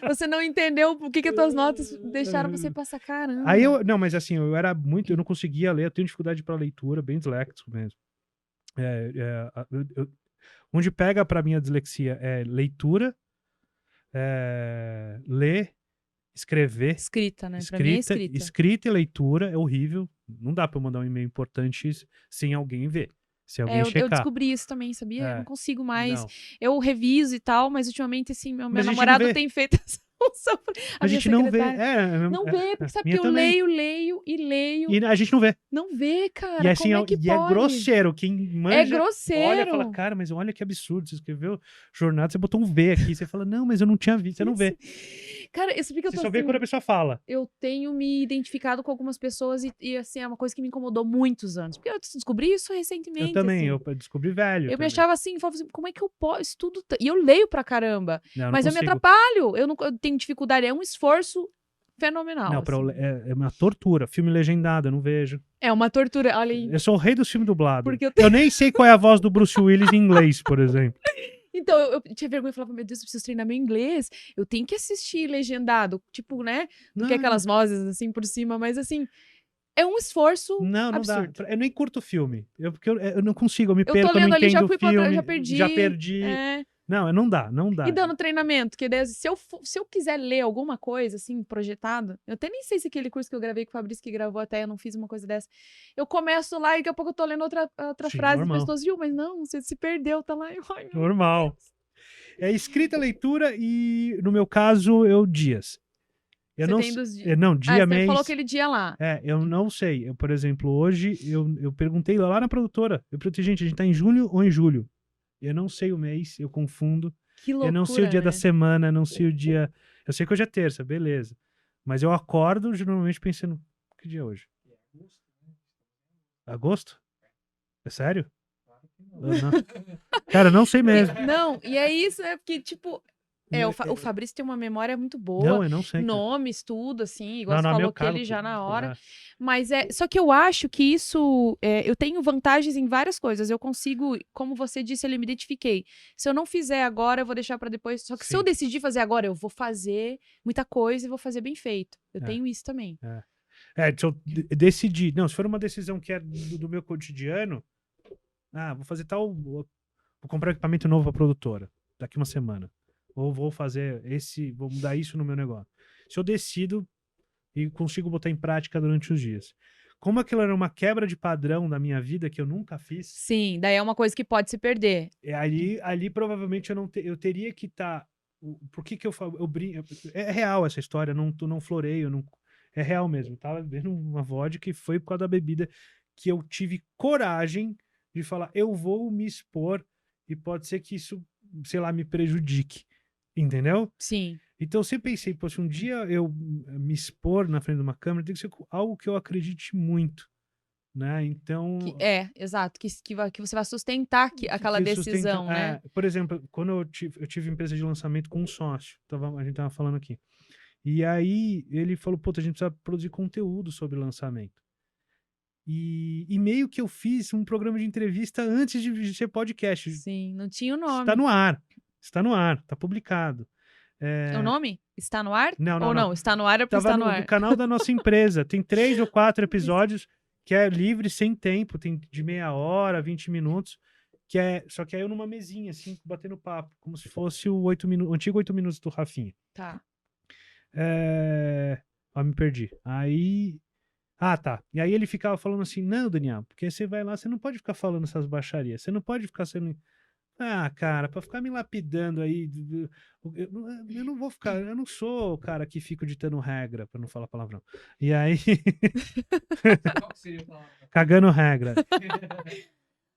Você não entendeu por que as tuas notas deixaram você passar, caramba. Aí não, mas assim, eu não conseguia ler, eu tenho dificuldade para leitura, bem disléxico mesmo. Onde pega pra mim a dislexia é leitura, ler, escrever. Escrita, né? Pra mim é escrita. Escrita e leitura é horrível. Não dá pra eu mandar um e-mail importante sem alguém ver. Se alguém eu checar. descobri isso também, sabia? Eu não consigo mais. Não. Eu reviso e tal, mas ultimamente, assim, meu Mas a gente não namorado vê. tem feito essa função. A gente não vê. Não vê, porque sabe minha que eu também. leio. E a gente não vê. Não vê, cara. E assim, como é que e pode? é grosseiro. Quem manja É grosseiro. olha e fala, cara, mas olha que absurdo. Você escreveu jornada, você botou um V aqui. Você fala, não, mas eu não tinha visto. Você não vê. Cara, isso porque eu Você tô só vê assim, quando a pessoa fala. eu tenho me identificado com algumas pessoas e assim, é uma coisa que me incomodou muitos anos. Porque eu descobri isso recentemente. Eu também, assim. eu descobri velho. Eu me também. achava assim, falava assim, como é que eu posso? Estudo. E eu leio pra caramba. Não, Mas eu me consigo. atrapalho. Eu tenho dificuldade. É um esforço fenomenal. Não, assim. é uma tortura. Filme legendado, eu não vejo. É uma tortura. Olha aí. Eu sou o rei dos filmes dublados. Porque eu nem sei qual é a voz do Bruce Willis em inglês, por exemplo. Então, eu tinha vergonha e falava, meu Deus, eu preciso treinar meu inglês. Eu tenho que assistir legendado. Tipo, né? Não quer aquelas vozes assim por cima, mas assim. É um esforço não absurdo. dá. Eu nem curto filme. Porque eu não consigo, eu me Eu perco, tô eu não lendo ali, já entendo fui o filme. pra trás, já perdi. Já perdi. É. Não, não dá. E dando treinamento, que daí, se eu quiser ler alguma coisa, assim, projetado, eu até nem sei se aquele curso que eu gravei com o Fabrício que gravou até, eu não fiz uma coisa dessa. Eu começo lá e daqui a pouco eu tô lendo outra Sim, frase normal. e as pessoas, viu, mas não, você se perdeu, tá lá. Ai, meu Normal. É escrita, leitura e, no meu caso, dias. Eu Você não tem dos dias. Não, dia, você mês. falou aquele dia lá. Eu não sei. Eu, por exemplo, hoje eu perguntei lá na produtora. Eu perguntei, gente, a gente tá em junho ou em julho? Eu não sei o mês, eu confundo. Que loucura, eu não sei o dia né? da semana, não sei o dia. Eu sei que hoje é terça, beleza. Mas eu acordo geralmente pensando, que dia é hoje? Agosto? É sério? Cara, eu não sei mesmo. Não, e é isso, é porque, tipo, o Fabrício tem uma memória muito boa. Não, eu não sei. Nomes, tudo, assim, igual Não, você não, falou meu que ele cargo, já na hora. é. Mas só que eu acho que isso, eu tenho vantagens em várias coisas. Eu consigo, como você disse, eu me identifiquei. Se eu não fizer agora, eu vou deixar pra depois. Só que se eu Sim. decidir fazer agora, eu vou fazer muita coisa e vou fazer bem feito. Eu tenho isso também. Se eu decidir, não, se for uma decisão que é do meu cotidiano, vou fazer vou comprar um equipamento novo pra produtora, daqui uma semana. Ou vou fazer vou mudar isso no meu negócio. Se eu decido e consigo botar em prática durante os dias. Como aquilo era uma quebra de padrão da minha vida que eu nunca fiz. Sim, daí é uma coisa que pode se perder. Ali provavelmente eu teria que estar. Por que eu falo? É real essa história, não floreio, é real mesmo. Tava bebendo uma vodka e foi por causa da bebida que eu tive coragem de falar, eu vou me expor e pode ser que isso, sei lá, me prejudique. Entendeu? Sim. Então eu sempre pensei, pô, se um dia eu me expor na frente de uma câmera, tem que ser algo que eu acredite muito, né? Então... Exato, que você vai sustentar aquela que sustenta- decisão, né? Por exemplo, quando eu tive empresa de lançamento com um sócio, a gente tava falando aqui. E aí ele falou, pô, a gente precisa produzir conteúdo sobre lançamento. E meio que eu fiz um programa de entrevista antes de ser podcast. Sim, não tinha o nome. Está no ar. Está no ar, está publicado. O nome? Está no ar? Não, Ou não? Está no ar é porque Tava está no ar. no canal da nossa empresa. Tem 3 ou 4 episódios que é livre, sem tempo. Tem de meia hora, 20 minutos. Só que aí eu numa mesinha, assim, batendo papo. Como se fosse o antigo 8 minutos do Rafinha. Tá. Me perdi. Aí... Ah, tá. E aí ele ficava falando assim, não, Daniel, porque você vai lá, você não pode ficar falando essas baixarias. Você não pode ficar sendo... Ah, cara, pra ficar me lapidando aí, eu não vou ficar, eu não sou o cara que fica ditando regra, pra não falar palavrão. E aí, Qual que seria a palavra? cagando regra.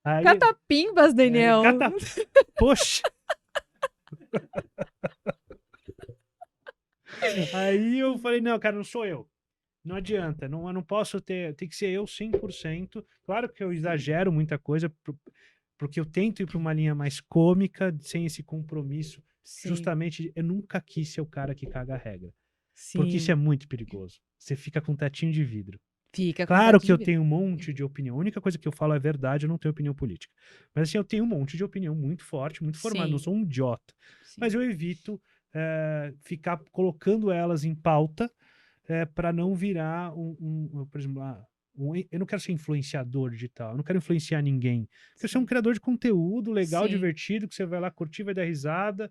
Aí, Catapimbas, Daniel. Poxa! Aí eu falei, não, cara, não sou eu. Não adianta, eu não posso tem que ser eu 100%. Claro que eu exagero muita coisa, porque eu tento ir para uma linha mais cômica, sem esse compromisso. Sim. Justamente, eu nunca quis ser o cara que caga a regra. Sim. Porque isso é muito perigoso. Você fica com um tetinho de vidro. Fica com Claro que eu tetinho de tenho um monte de opinião. A única coisa que eu falo é verdade, eu não tenho opinião política. Mas assim, eu tenho um monte de opinião muito forte, muito formada. Sim. Não sou um idiota. Sim. Mas eu evito ficar colocando elas em pauta para não virar por exemplo, eu não quero ser influenciador digital, eu não quero influenciar ninguém. Eu quero ser um criador de conteúdo legal, Sim. divertido, que você vai lá curtir, vai dar risada,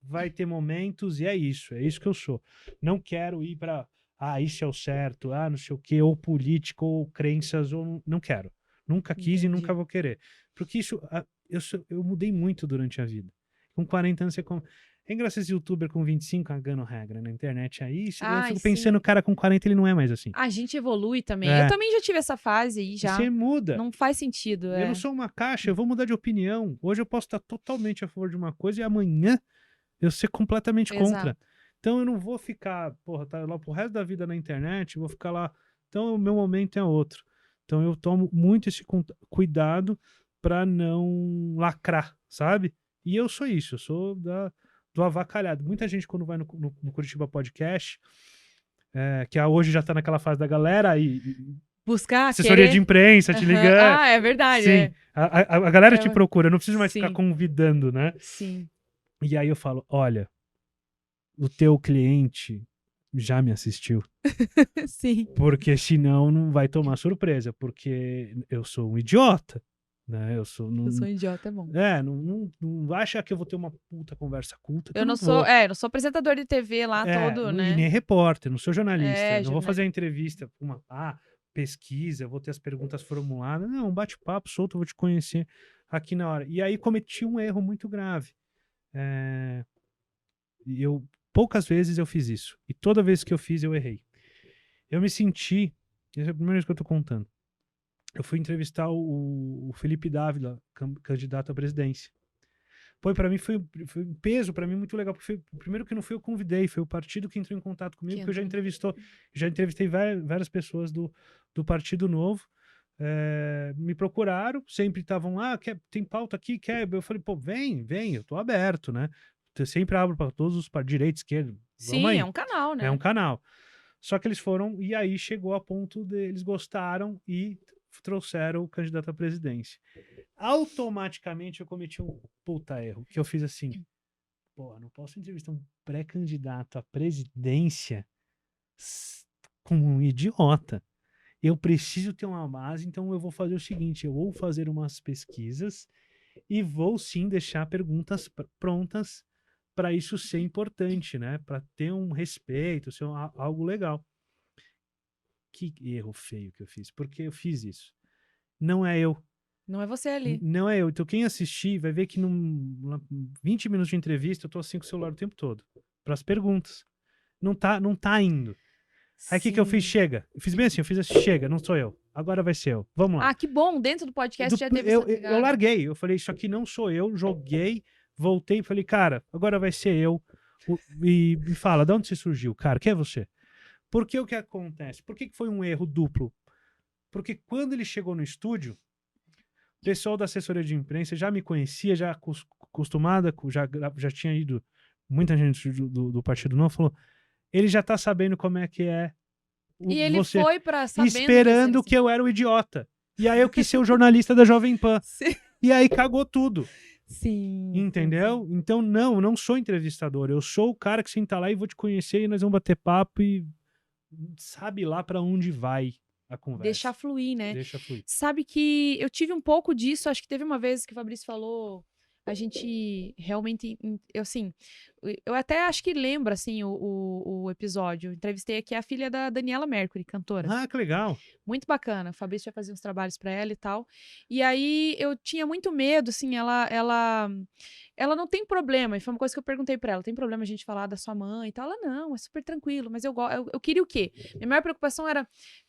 vai ter momentos, e é isso que eu sou. Não quero ir para, isso é o certo, não sei o quê, ou política, ou crenças, ou não quero. Nunca quis e nunca vou querer. Porque isso, eu mudei muito durante a vida. Com 40 anos, é engraçado esse youtuber com 25 cagando regra na internet aí. Eu fico pensando, o cara com 40 ele não é mais assim. A gente evolui também. Eu também já tive essa fase aí, já. Você muda. Não faz sentido. Eu não sou uma caixa, eu vou mudar de opinião. Hoje eu posso estar totalmente a favor de uma coisa e amanhã eu ser completamente contra. Exato. Então eu não vou ficar, tá lá pro resto da vida na internet, vou ficar lá. Então o meu momento é outro. Então eu tomo muito esse cuidado para não lacrar, sabe? E eu sou isso, eu sou do avacalhado. Muita gente, quando vai no Curitiba Podcast, que hoje já tá naquela fase da galera e buscar assessoria de imprensa, te ligando. É verdade. Sim. A galera te procura, eu não preciso mais ficar convidando, né? Sim. E aí eu falo, olha, o teu cliente já me assistiu. Sim. Porque senão não vai tomar surpresa, porque eu sou um idiota. Né? Eu sou um idiota, é bom. Não acha que eu vou ter uma puta conversa culta. Eu não sou apresentador de TV lá todo, né? E nem repórter, não sou jornalista. Não vou fazer a entrevista, pesquisa, vou ter as perguntas formuladas. Não, um bate-papo solto, eu vou te conhecer aqui na hora. E aí cometi um erro muito grave. Poucas vezes eu fiz isso. E toda vez que eu fiz, eu errei. Eu me senti... Essa é a primeira vez que eu tô contando. Eu fui entrevistar o Felipe Dávila, candidato à presidência. Para mim foi um peso, para mim muito legal, porque primeiro que não fui eu convidei, foi o partido que entrou em contato comigo, porque eu já entrevistei várias pessoas do Partido Novo, me procuraram, sempre estavam lá, tem pauta aqui, quer? Eu falei, vem, eu tô aberto, né? Eu sempre abro para todos os direita, esquerda. Sim, é um canal, né? É um canal. Só que eles foram, e aí chegou a ponto eles gostaram e trouxeram o candidato à presidência. Automaticamente eu cometi um puta erro, que eu fiz assim, não posso entrevistar um pré-candidato à presidência como um idiota. Eu preciso ter uma base, então eu vou fazer o seguinte, eu vou fazer umas pesquisas e vou sim deixar perguntas prontas para isso ser importante, né? Para ter um respeito, ser algo legal. Que erro feio que eu fiz, porque eu fiz isso. Não é eu. Não é você ali. Não é eu. Então quem assistir vai ver que 20 minutos de entrevista eu tô assim com o celular o tempo todo. Para as perguntas. Não tá indo. Aí o que eu fiz? Chega. Eu fiz bem assim, chega, não sou eu. Agora vai ser eu. Vamos lá. Que bom. Dentro do podcast já teve eu larguei. Eu falei, isso aqui não sou eu. Joguei, voltei e falei, cara, agora vai ser eu. E me fala, de onde você surgiu, cara? Quem é você? Porque o que acontece? Por que foi um erro duplo? Porque quando ele chegou no estúdio, o pessoal da assessoria de imprensa já me conhecia, já acostumada, já tinha ido muita gente do Partido Novo, falou, ele já tá sabendo como é que é E ele você, foi pra sabendo esperando que eu era o idiota. E aí eu quis ser o jornalista da Jovem Pan. Sim. E aí cagou tudo. Sim. Entendeu? Então, não sou entrevistador. Eu sou o cara que senta lá e vou te conhecer e nós vamos bater papo e sabe lá pra onde vai a conversa. Deixar fluir, né? Deixa fluir. Sabe que eu tive um pouco disso, acho que teve uma vez que o Fabrício falou, a gente realmente, eu até acho que lembro, assim, o episódio. Eu entrevistei aqui a filha da Daniela Mercury, cantora. Ah, que legal. Muito bacana. O Fabrício já fazia uns trabalhos pra ela e tal. E aí eu tinha muito medo, assim, ela não tem problema. E foi uma coisa que eu perguntei pra ela: tem problema a gente falar da sua mãe e tal? Ela, não, é super tranquilo. Mas eu queria o quê? Minha maior preocupação era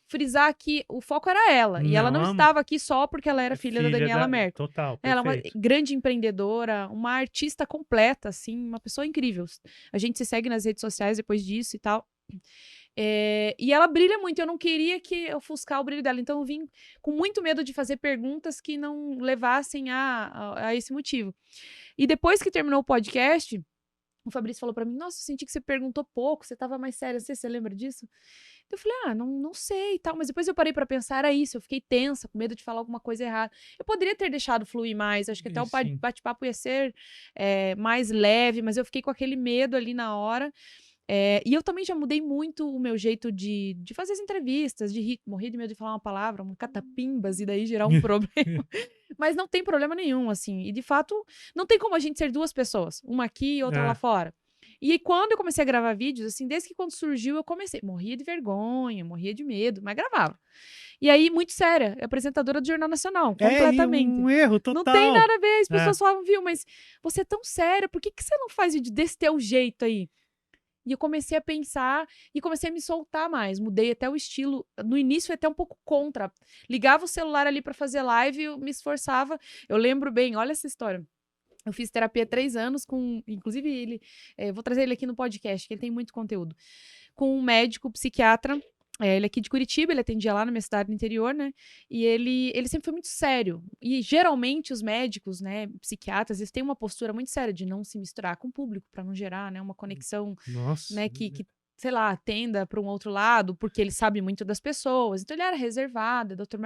frisar que o foco era ela. E ela não estava aqui só porque ela era filha da Daniela Mercury. Total, Ela é uma perfeito. grande empreendedora, uma artista completa, assim, uma pessoa incrível. A gente se segue nas redes sociais depois disso e tal. E ela brilha muito, eu não queria que ofuscar o brilho dela, então eu vim com muito medo de fazer perguntas que não levassem a esse motivo. E depois que terminou o podcast, o Fabrício falou pra mim, nossa, eu senti que você perguntou pouco, você tava mais séria, você lembra disso? Eu falei, não sei e tal, mas depois eu parei pra pensar, era isso, eu fiquei tensa, com medo de falar alguma coisa errada. Eu poderia ter deixado fluir mais, acho que até o bate-papo ia ser mais leve, mas eu fiquei com aquele medo ali na hora. E eu também já mudei muito o meu jeito de fazer as entrevistas, de rir, morri de medo de falar uma palavra, um catapimbas, e daí gerar um problema. Mas não tem problema nenhum, assim. E, de fato, não tem como a gente ser duas pessoas, uma aqui e outra lá fora. E aí, quando eu comecei a gravar vídeos, assim, desde que quando surgiu, eu comecei. Morria de vergonha, morria de medo, mas gravava. E aí, muito séria, apresentadora do Jornal Nacional, completamente. Um erro total. Não tem nada a ver, as pessoas falavam, viu, mas você é tão séria, por que você não faz vídeo desse teu jeito aí? E eu comecei a pensar e comecei a me soltar mais. Mudei até o estilo. No início, foi até um pouco contra. Ligava o celular ali pra fazer live e eu me esforçava. Eu lembro bem, olha essa história. Eu fiz terapia há 3 anos com... Inclusive, ele... vou trazer ele aqui no podcast, que ele tem muito conteúdo. Com um médico psiquiatra. Ele é aqui de Curitiba, ele atendia lá na minha cidade no interior, né? E ele sempre foi muito sério. E geralmente os médicos, né, psiquiatras, eles têm uma postura muito séria de não se misturar com o público, para não gerar, né, uma conexão, né, que sei lá, tenda para um outro lado, porque ele sabe muito das pessoas. Então ele era reservado, Dr.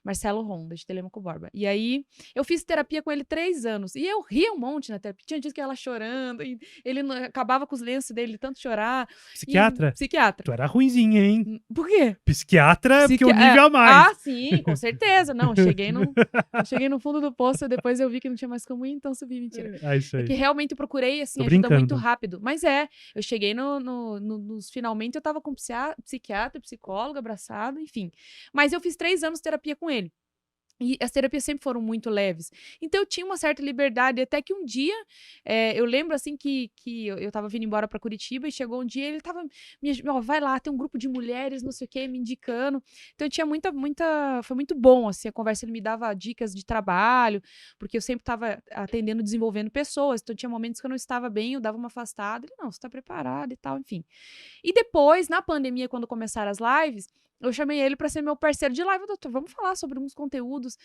Marcelo Ronda, de Telemaco Borba. E aí, eu fiz terapia com ele 3 anos. E eu ria um monte na terapia. Tinha dias que ela chorando, e ele acabava com os lenços dele, de tanto chorar. Psiquiatra? Psiquiatra. Tu era ruinzinha, hein? Por quê? Psiquiatra, porque o nível a mais. Ah, sim, com certeza. Não, cheguei no fundo do poço, depois eu vi que não tinha mais como ir, então subi, mentira. Isso aí. É que realmente eu procurei, assim, Tô ajuda brincando. muito rápido. Mas eu cheguei nos finalmente, eu tava com psiquiatra, psicóloga, abraçado, enfim. Mas eu fiz 3 anos de terapia com ele. E as terapias sempre foram muito leves. Então, eu tinha uma certa liberdade. Até que um dia, eu lembro, assim, que eu tava vindo embora pra Curitiba e chegou um dia, ele tava... vai lá, tem um grupo de mulheres, não sei o quê, me indicando. Então, eu tinha foi muito bom, assim, a conversa. Ele me dava dicas de trabalho, porque eu sempre tava atendendo, desenvolvendo pessoas. Então, tinha momentos que eu não estava bem, eu dava uma afastada. Ele, não, você tá preparado e tal, enfim. E depois, na pandemia, quando começaram as lives... Eu chamei ele para ser meu parceiro de live, doutor, vamos falar sobre uns conteúdos.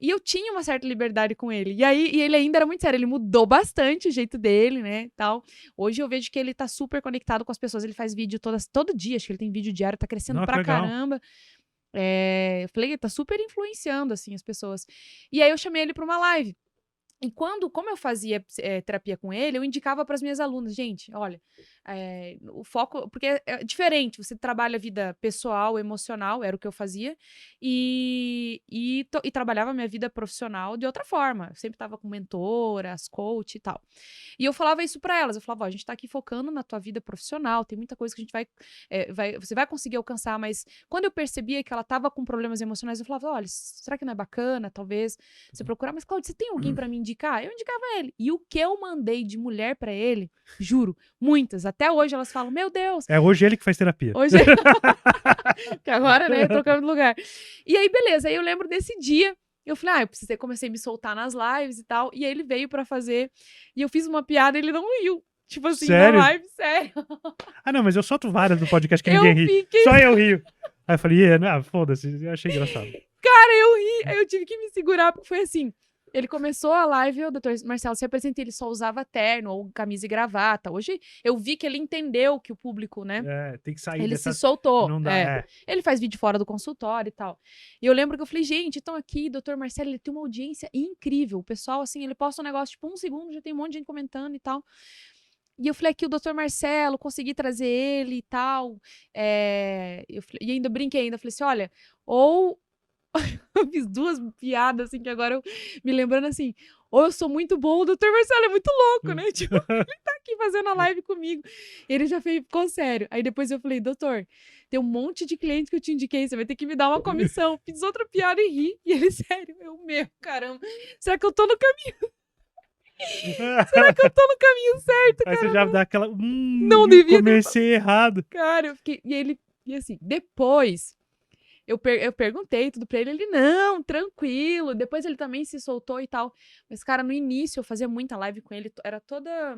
E eu tinha uma certa liberdade com ele. E ele ainda era muito sério, ele mudou bastante o jeito dele, né, tal. Hoje eu vejo que ele tá super conectado com as pessoas, ele faz vídeo todo dia, acho que ele tem vídeo diário, tá crescendo pra caramba. Eu falei, ele tá super influenciando, assim, as pessoas. E aí eu chamei ele pra uma live. E como eu fazia terapia com ele, eu indicava para as minhas alunas, gente, olha, o foco, porque é diferente, você trabalha a vida pessoal, emocional, era o que eu fazia, e trabalhava a minha vida profissional de outra forma. Eu sempre estava com mentoras, coach e tal. E eu falava isso para elas, eu falava, ó, a gente tá aqui focando na tua vida profissional, tem muita coisa que a gente você vai conseguir alcançar, mas quando eu percebia que ela estava com problemas emocionais, eu falava, olha, será que não é bacana, talvez, você procurar, mas Cláudia, você tem alguém para me indicar? Eu indicava ele. E o que eu mandei de mulher pra ele, juro, muitas. Até hoje elas falam, meu Deus. É hoje ele que faz terapia. Hoje que agora, né, trocamos de lugar. E aí, beleza. Aí eu lembro desse dia, eu falei, comecei a me soltar nas lives e tal. E aí ele veio pra fazer. E eu fiz uma piada e ele não riu. Tipo assim, Sério? na live, sério. Ah, não, mas eu solto várias no podcast que Eu ninguém ri. fiquei, Só eu rio. Aí eu falei, foda-se, eu achei engraçado. cara, eu ri. Aí eu tive que me segurar, porque foi assim. Ele começou a live, o doutor Marcelo se apresentou, ele só usava terno ou camisa e gravata. Hoje eu vi que ele entendeu que o público, né? É, tem que sair Ele dessa... se soltou. Não dá, É. Ele faz vídeo fora do consultório e tal. E eu lembro que eu falei, gente, então aqui, doutor Marcelo, ele tem uma audiência incrível. O pessoal, assim, ele posta um negócio, tipo, 1 segundo, já tem um monte de gente comentando e tal. E eu falei aqui, o doutor Marcelo, consegui trazer ele e tal. E ainda brinquei, ainda falei assim, olha, ou... eu fiz 2 piadas, assim, que agora eu me lembrando assim, ou eu sou muito bom, o doutor Marcelo é muito louco, né? Tipo, ele tá aqui fazendo a live comigo. Ele já ficou sério. Aí depois eu falei, doutor, tem um monte de clientes que eu te indiquei, você vai ter que me dar uma comissão. Fiz outra piada e ri. E ele, sério, caramba, será que eu tô no caminho? Será que eu tô no caminho certo, Aí você já dá aquela... Não devia ter comecei errado. Cara, eu fiquei... E assim, depois... Eu perguntei tudo pra ele, ele, não, tranquilo. Depois ele também se soltou e tal. Mas, cara, no início eu fazia muita live com ele. Era toda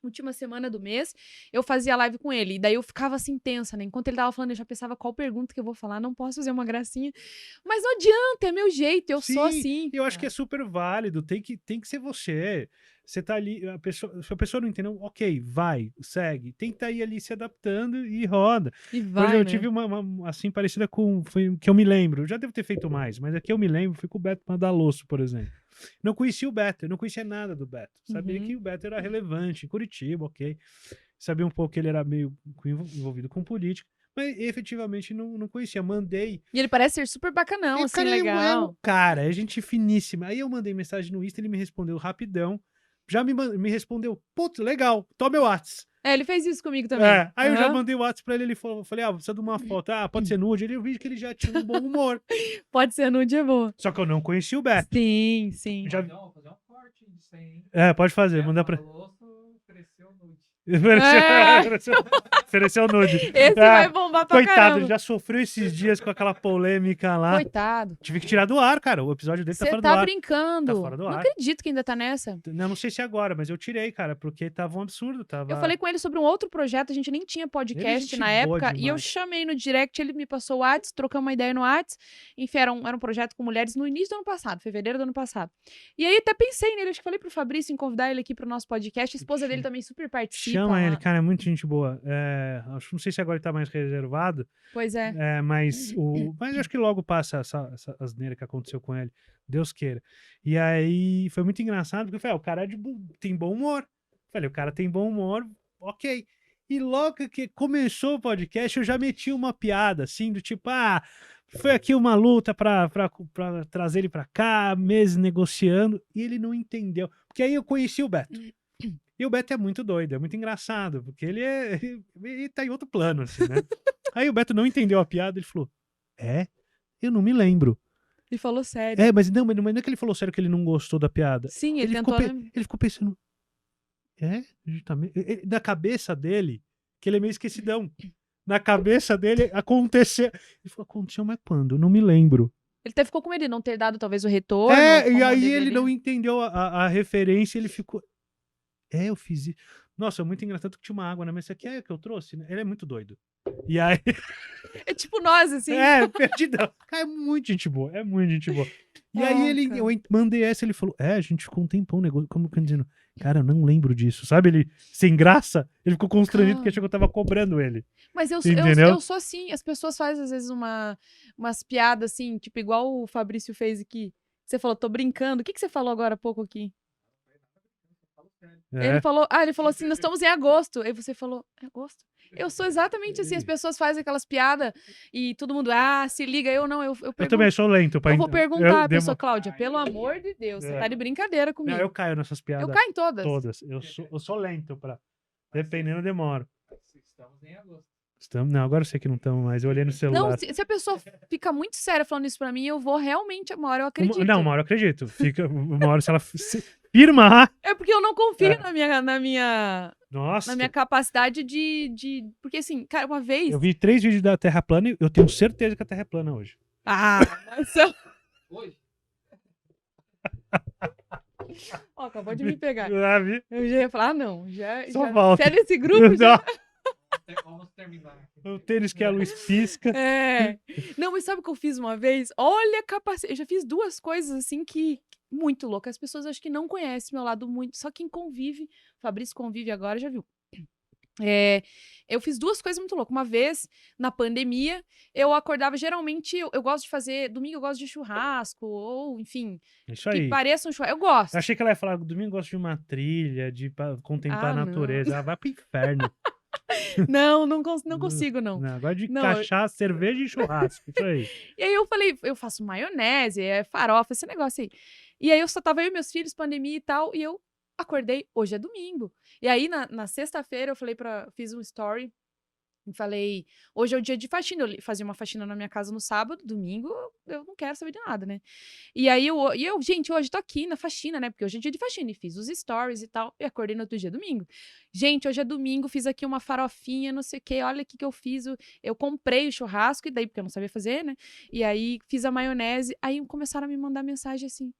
última semana do mês, eu fazia live com ele. E daí eu ficava assim, tensa, né? Enquanto ele tava falando, eu já pensava qual pergunta que eu vou falar. Não posso fazer uma gracinha. Mas não adianta, é meu jeito, eu sou assim. Eu acho que é super válido, tem que ser você. Você tá ali, se a pessoa não entendeu, ok, vai, segue. Tem que estar aí ali se adaptando e roda. E Por vai, exemplo, eu né? tive uma assim parecida com, foi que eu me lembro. Eu já devo ter feito mais, mas aqui eu me lembro, fui com o Beto Madalosso, por exemplo. Não conhecia o Beto, eu não conhecia nada do Beto. Sabia que o Beto era relevante em Curitiba, ok. Sabia um pouco que ele era meio envolvido com política. Mas efetivamente não conhecia. Mandei. E ele parece ser super bacanão, assim, Cara, legal. Cara, é gente finíssima. Aí eu mandei mensagem no Insta, ele me respondeu rapidão. Já me respondeu, putz, legal, toma meu WhatsApp. Ele fez isso comigo também. Aí eu já mandei o WhatsApp pra ele, falei, precisa de uma foto. Pode ser nude. Ele viu que ele já tinha um bom humor. Pode ser nude, é boa. Só que eu não conhecia o Beto. Sim, sim. Já... Não, vou fazer um corte disso aí, hein? Pode fazer, mandar pra... Ofereceu nude. Ofereceu nude. Esse vai bombar pra Coitado, caramba. ele já sofreu esses dias com aquela polêmica lá. Coitado. Tive que tirar do ar, cara. O episódio dele tá Você fora do tá ar. brincando. Tá fora do Não ar. acredito que ainda tá nessa. Não sei se agora, mas eu tirei, cara, porque tava um absurdo. Eu falei com ele sobre um outro projeto, a gente nem tinha Ele é podcast gente na boa época, e eu demais. chamei no direct, ele me passou o WhatsApp, trocamos uma ideia no WhatsApp, enfim, era um projeto com mulheres no início do ano passado, fevereiro do ano passado. E aí até pensei nele, acho que falei pro Fabrício em convidar ele aqui pro nosso podcast, a esposa dele também super participa. Chama lá. ele, cara, é muito gente boa. Não sei se agora ele tá mais reservado, Pois é. mas eu acho que logo passa essa asneira que aconteceu com ele. Deus queira. E aí foi muito engraçado, porque eu falei, o cara tem bom humor. Falei, o cara tem bom humor, ok. E logo que começou o podcast, eu já meti uma piada, assim, do tipo, foi aqui uma luta pra trazer ele pra cá, meses negociando, e ele não entendeu. Porque aí eu conheci o Beto. E o Beto é muito doido, é muito engraçado, porque ele tá em outro plano, assim, né? Aí o Beto não entendeu a piada, ele falou, eu não me lembro. Ele falou sério. Mas não é que ele falou sério que ele não gostou da piada. Sim, ele tentou... Ele ficou pensando, na cabeça dele, que ele é meio esquecidão. Na cabeça dele, aconteceu. Ele falou, aconteceu, mas quando? Não me lembro. Ele até ficou com medo de não ter dado, talvez, o retorno. E aí ele não entendeu a referência, ele ficou... eu fiz isso. Nossa, é muito engraçado que tinha uma água na mesa. Isso aqui é que eu trouxe, né? Ele é muito doido. E aí... É tipo nós, assim. Perdidão. Cara, é muito gente boa, é muito gente boa. E aí cara. eu mandei essa, ele falou, a gente ficou um tempão, negócio, como que dizendo, cara, eu não lembro disso, sabe? Ele, sem graça, ele ficou constrangido porque achou que eu tava cobrando ele. Mas eu sou assim, as pessoas fazem às vezes umas piadas assim, tipo igual o Fabrício fez aqui. Você falou, tô brincando. O que você falou agora há pouco aqui? Ele falou assim, nós estamos em agosto. Aí você falou, é agosto? Eu sou exatamente assim, as pessoas fazem aquelas piadas e todo mundo, se liga, eu não, eu pergunto. Eu também sou lento. Eu vou perguntar à pessoa, Cláudia, pelo amor de Deus, você tá de brincadeira comigo. Não, eu caio nessas piadas. Eu caio em todas. Todas. Eu sou lento pra... Dependendo, eu demoro. Estamos em agosto. Não, agora eu sei que não estamos mais. Eu olhei no celular. Não, se a pessoa fica muito séria falando isso pra mim, eu vou realmente, uma hora eu acredito. Uma hora eu acredito. Uma hora se ela firmar... É porque eu não confio na minha Nossa. capacidade de... Porque assim, cara, uma vez... Eu vi 3 vídeos da Terra plana e eu tenho certeza que a Terra é plana hoje. Mas... Hoje? Ó, acabou de me pegar. Sabe? Eu já ia falar, não, já... Só já... volta. Você é desse grupo? Já... Vamos terminar. O tênis que a luz pisca. É. Não, mas sabe o que eu fiz uma vez? Olha a capacidade. Eu já fiz duas coisas assim que... Muito louca. As pessoas acho que não conhecem meu lado muito. Só quem convive, Fabrício convive agora, já viu. Eu fiz duas coisas muito loucas. Uma vez, na pandemia, eu acordava, geralmente, eu gosto de fazer, domingo eu gosto de churrasco, ou, enfim, Isso que aí. pareça um churrasco. Eu gosto. Eu achei que ela ia falar, domingo eu gosto de uma trilha, contemplar a Ah, natureza. Ah, vai pro inferno. Não consigo, não. Não, agora de Não, cachaça, cerveja e churrasco. Isso aí. E aí eu falei, eu faço maionese, farofa, esse negócio aí. E aí eu só tava eu e meus filhos, pandemia e tal, e eu acordei, hoje é domingo. E aí na sexta-feira eu falei fiz um story e falei, hoje é o dia de faxina. Eu fazia uma faxina na minha casa no sábado, domingo, eu não quero saber de nada, né? E aí gente, hoje tô aqui na faxina, né? Porque hoje é dia de faxina. E fiz os stories e tal. E acordei no outro dia, domingo. Gente, hoje é domingo, fiz aqui uma farofinha, não sei o quê. Olha o que eu fiz. Eu comprei o churrasco, e daí, porque eu não sabia fazer, né? E aí fiz a maionese. Aí começaram a me mandar mensagem assim: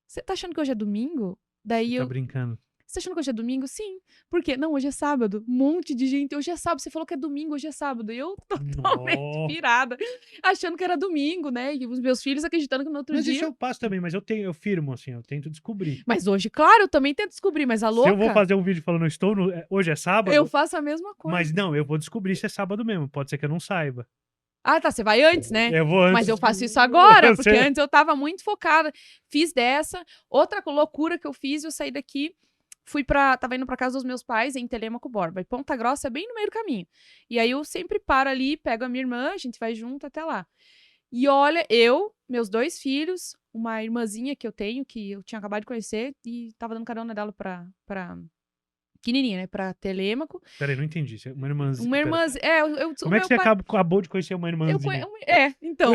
você tá achando que hoje é domingo? Daí Tá brincando. Você tá achando que hoje é domingo? Sim. Por quê? Não, hoje é sábado. Um monte de gente. Hoje é sábado. Você falou que é domingo, hoje é sábado. E eu totalmente Nó. pirada, achando que era domingo, né? E os meus filhos acreditando que no outro Mas dia. isso eu passo também, mas eu firmo, assim, eu tento descobrir. Mas hoje, claro, eu também tento descobrir, mas a Se louca. eu vou fazer um vídeo falando, hoje é sábado, Eu faço a mesma coisa. mas não, eu vou descobrir se é sábado mesmo. Pode ser que eu não saiba. Ah, tá. Você vai antes, né? Eu vou antes. Mas eu faço isso agora, porque Você- antes eu tava muito focada. Fiz dessa. Outra loucura que eu fiz, eu saí daqui. Tava indo pra casa dos meus pais, em Telêmaco Borba. E Ponta Grossa é bem no meio do caminho. E aí eu sempre paro ali, pego a minha irmã, a gente vai junto até lá. E olha, meus 2 filhos, uma irmãzinha que eu tenho, que eu tinha acabado de conhecer, e tava dando carona dela pra pequenininha, né? Pra Telêmaco. Peraí, não entendi. Uma irmãzinha. Uma pera. irmãzinha. Como é que você acabou de conhecer uma irmãzinha? Então.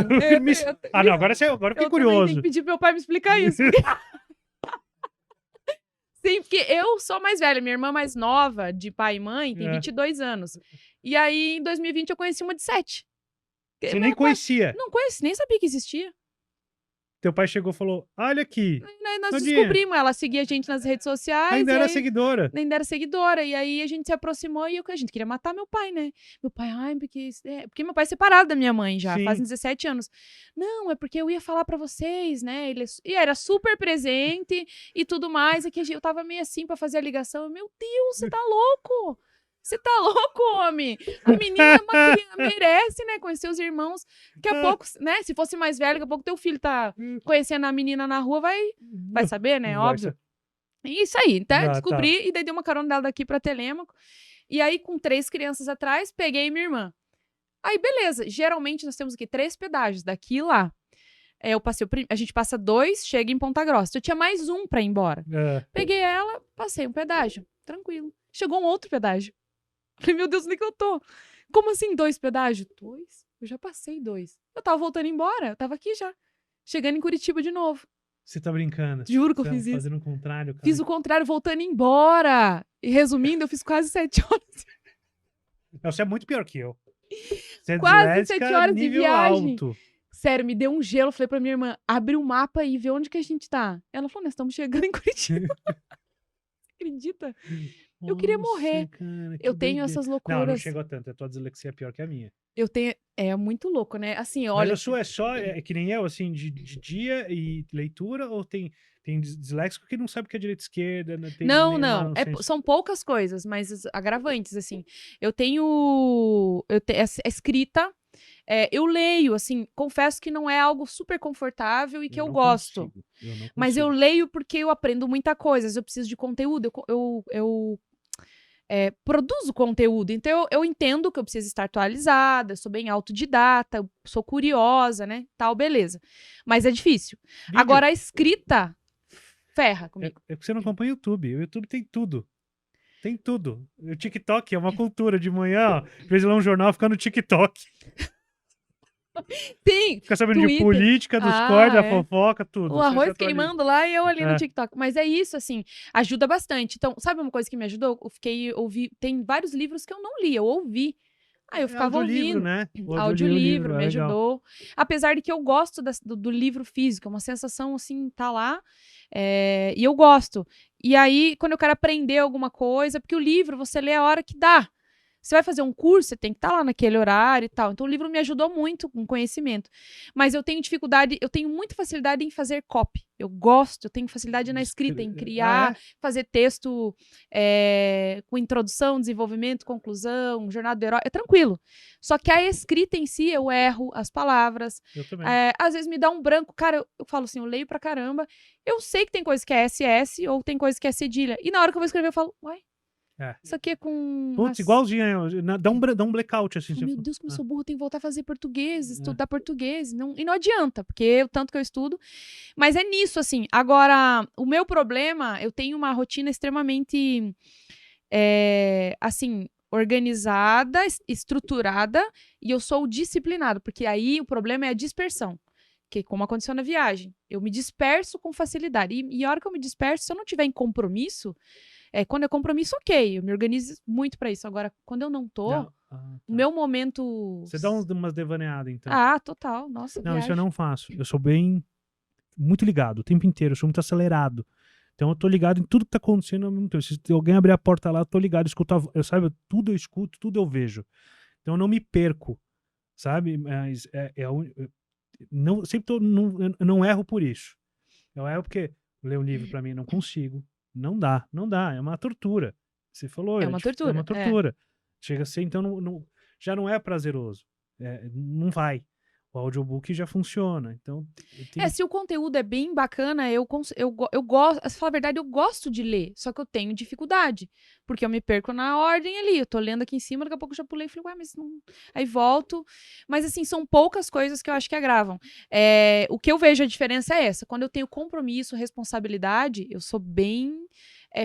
Ah, não, agora eu fiquei eu também curioso. tenho que pedir pro meu pai me explicar isso. Sim, porque eu sou mais velha, minha irmã mais nova, de pai e mãe, tem 22 anos. E aí, em 2020, eu conheci uma de 7. Você nem conhecia. Não conheci, nem sabia que existia. Teu pai chegou e falou, olha aqui. Nós Tadinha. descobrimos, ela seguia a gente nas redes sociais. Ainda e era aí- seguidora. Ainda era seguidora. E aí a gente se aproximou e a gente queria matar meu pai, né? Meu pai, porque meu pai é separado da minha mãe já, Sim. fazem 17 anos. Não, é porque eu ia falar pra vocês, né? E era super presente e tudo mais. E que eu tava meio assim pra fazer a ligação. Meu Deus, você tá louco? Você tá louco, homem? A menina é uma criança, merece, né? Conhecer os irmãos. Daqui a pouco, né? Se fosse mais velho, daqui a pouco teu filho tá conhecendo a menina na rua, vai saber, né? Vai Óbvio. Isso aí, tá? Ah, Descobri e daí dei uma carona dela daqui pra Telêmaco. E aí, com 3 crianças atrás, peguei minha irmã. Aí, beleza. Geralmente, nós temos aqui 3 pedágios, daqui e lá. Eu passei a gente passa 2, chega em Ponta Grossa. Eu tinha mais um pra ir embora. Peguei ela, passei um pedágio. Tranquilo. Chegou um outro pedágio. Falei, meu Deus, onde é que eu tô? Como assim 2 pedágios? 2? Eu já passei 2. Eu tava voltando embora, eu tava aqui já. Chegando em Curitiba de novo. Você tá brincando. Juro que eu Você fiz tá isso. fazendo o contrário, cara. Fiz o contrário, voltando embora. E resumindo, eu fiz quase 7 horas. Não, você é muito pior que eu. Você é Quase disléxica 7 horas de nível viagem. alto. Sério, me deu um gelo. Falei pra minha irmã, abre o mapa aí e vê onde que a gente tá. Ela falou, nós estamos chegando em Curitiba. Você acredita? Eu queria morrer. Cara, que Eu tenho doideira. essas Não, loucuras. não chegou tanto. A tua dislexia é pior que a minha. Eu tenho... É muito louco, né? Assim, Mas olha... a sua é só, é que nem eu, assim, de dia e leitura, ou tem disléxico que não sabe o que é direita e esquerda? Né? Tem Não, nem lá não. no senso. São poucas coisas, mas agravantes, assim. Eu tenho a escrita, eu leio, assim, confesso que não é algo super confortável e que eu não gosto. consigo, eu não Mas eu consigo. leio porque eu aprendo muita coisa. Eu preciso de conteúdo, eu produzo conteúdo. Então, eu entendo que eu preciso estar atualizada, eu sou bem autodidata, eu sou curiosa, né? Tal, beleza. Mas é difícil. Vídeo. Agora, a escrita ferra É comigo. porque você não acompanha o YouTube. O YouTube tem tudo. Tem tudo. O TikTok é uma cultura de manhã, ó. Às vezes ler um jornal, fica no TikTok. Sim, Fica sabendo de Twitter. política, dos Ah, cortes, da é. fofoca, tudo. o Você arroz se atualiza. queimando lá e eu ali É. no TikTok. Mas é isso, assim, ajuda bastante. Então, sabe uma coisa que me ajudou? Tem vários livros que eu não li, eu ouvi. Aí eu ficava audiolivro, ouvindo. né? O Audiolivro, me é legal. ajudou. Apesar de que eu gosto do livro físico, é uma sensação assim, tá lá, e eu gosto. E aí, quando eu quero aprender alguma coisa, porque o livro você lê a hora que dá. Você vai fazer um curso, você tem que estar lá naquele horário e tal. Então, o livro me ajudou muito com conhecimento. Mas eu tenho dificuldade, eu tenho muita facilidade em fazer copy. Eu tenho facilidade na escrita, em criar, fazer texto com introdução, desenvolvimento, conclusão, jornada do herói. É tranquilo. Só que a escrita em si, eu erro as palavras. Eu também. Às vezes me dá um branco. Cara, eu falo assim, eu leio pra caramba. Eu sei que tem coisa que é SS ou tem coisa que é cedilha. E na hora que eu vou escrever, eu falo, uai, isso aqui é com... Putz, igualzinho, dá um blackout, assim. Meu Deus, como eu sou burro, tenho que voltar a fazer português, estudar português. E não adianta, porque o tanto que eu estudo. Mas é nisso, assim. Agora, o meu problema, eu tenho uma rotina extremamente, assim, organizada, estruturada, e eu sou disciplinado, porque aí o problema é a dispersão. Que como aconteceu na viagem, eu me disperso com facilidade. E a hora que eu me disperso, se eu não tiver em compromisso, quando é compromisso, ok, eu me organizo muito pra isso. Agora, quando eu não tô, o meu momento... Você dá umas devaneadas, então. Total, nossa, Não, isso eu viagem. não faço. Eu sou muito ligado o tempo inteiro, eu sou muito acelerado. Então eu tô ligado em tudo que tá acontecendo ao mesmo tempo. Se alguém abrir a porta lá, eu tô ligado, tudo eu escuto, tudo eu vejo. Então eu não me perco, sabe? Mas não erro por isso. Eu erro porque ler um livro pra mim não consigo. Não dá, é uma tortura. Você falou, É uma tortura. É uma tortura. Chega a ser, então, já não é prazeroso. Não vai. O audiobook já funciona. Então, se o conteúdo é bem bacana, eu gosto, pra falar a verdade, eu gosto de ler, só que eu tenho dificuldade, porque eu me perco na ordem ali, eu tô lendo aqui em cima, daqui a pouco eu já pulei e falei, ué, mas não... Aí volto, mas assim, são poucas coisas que eu acho que agravam. O que eu vejo a diferença é essa, quando eu tenho compromisso, responsabilidade, eu sou bem...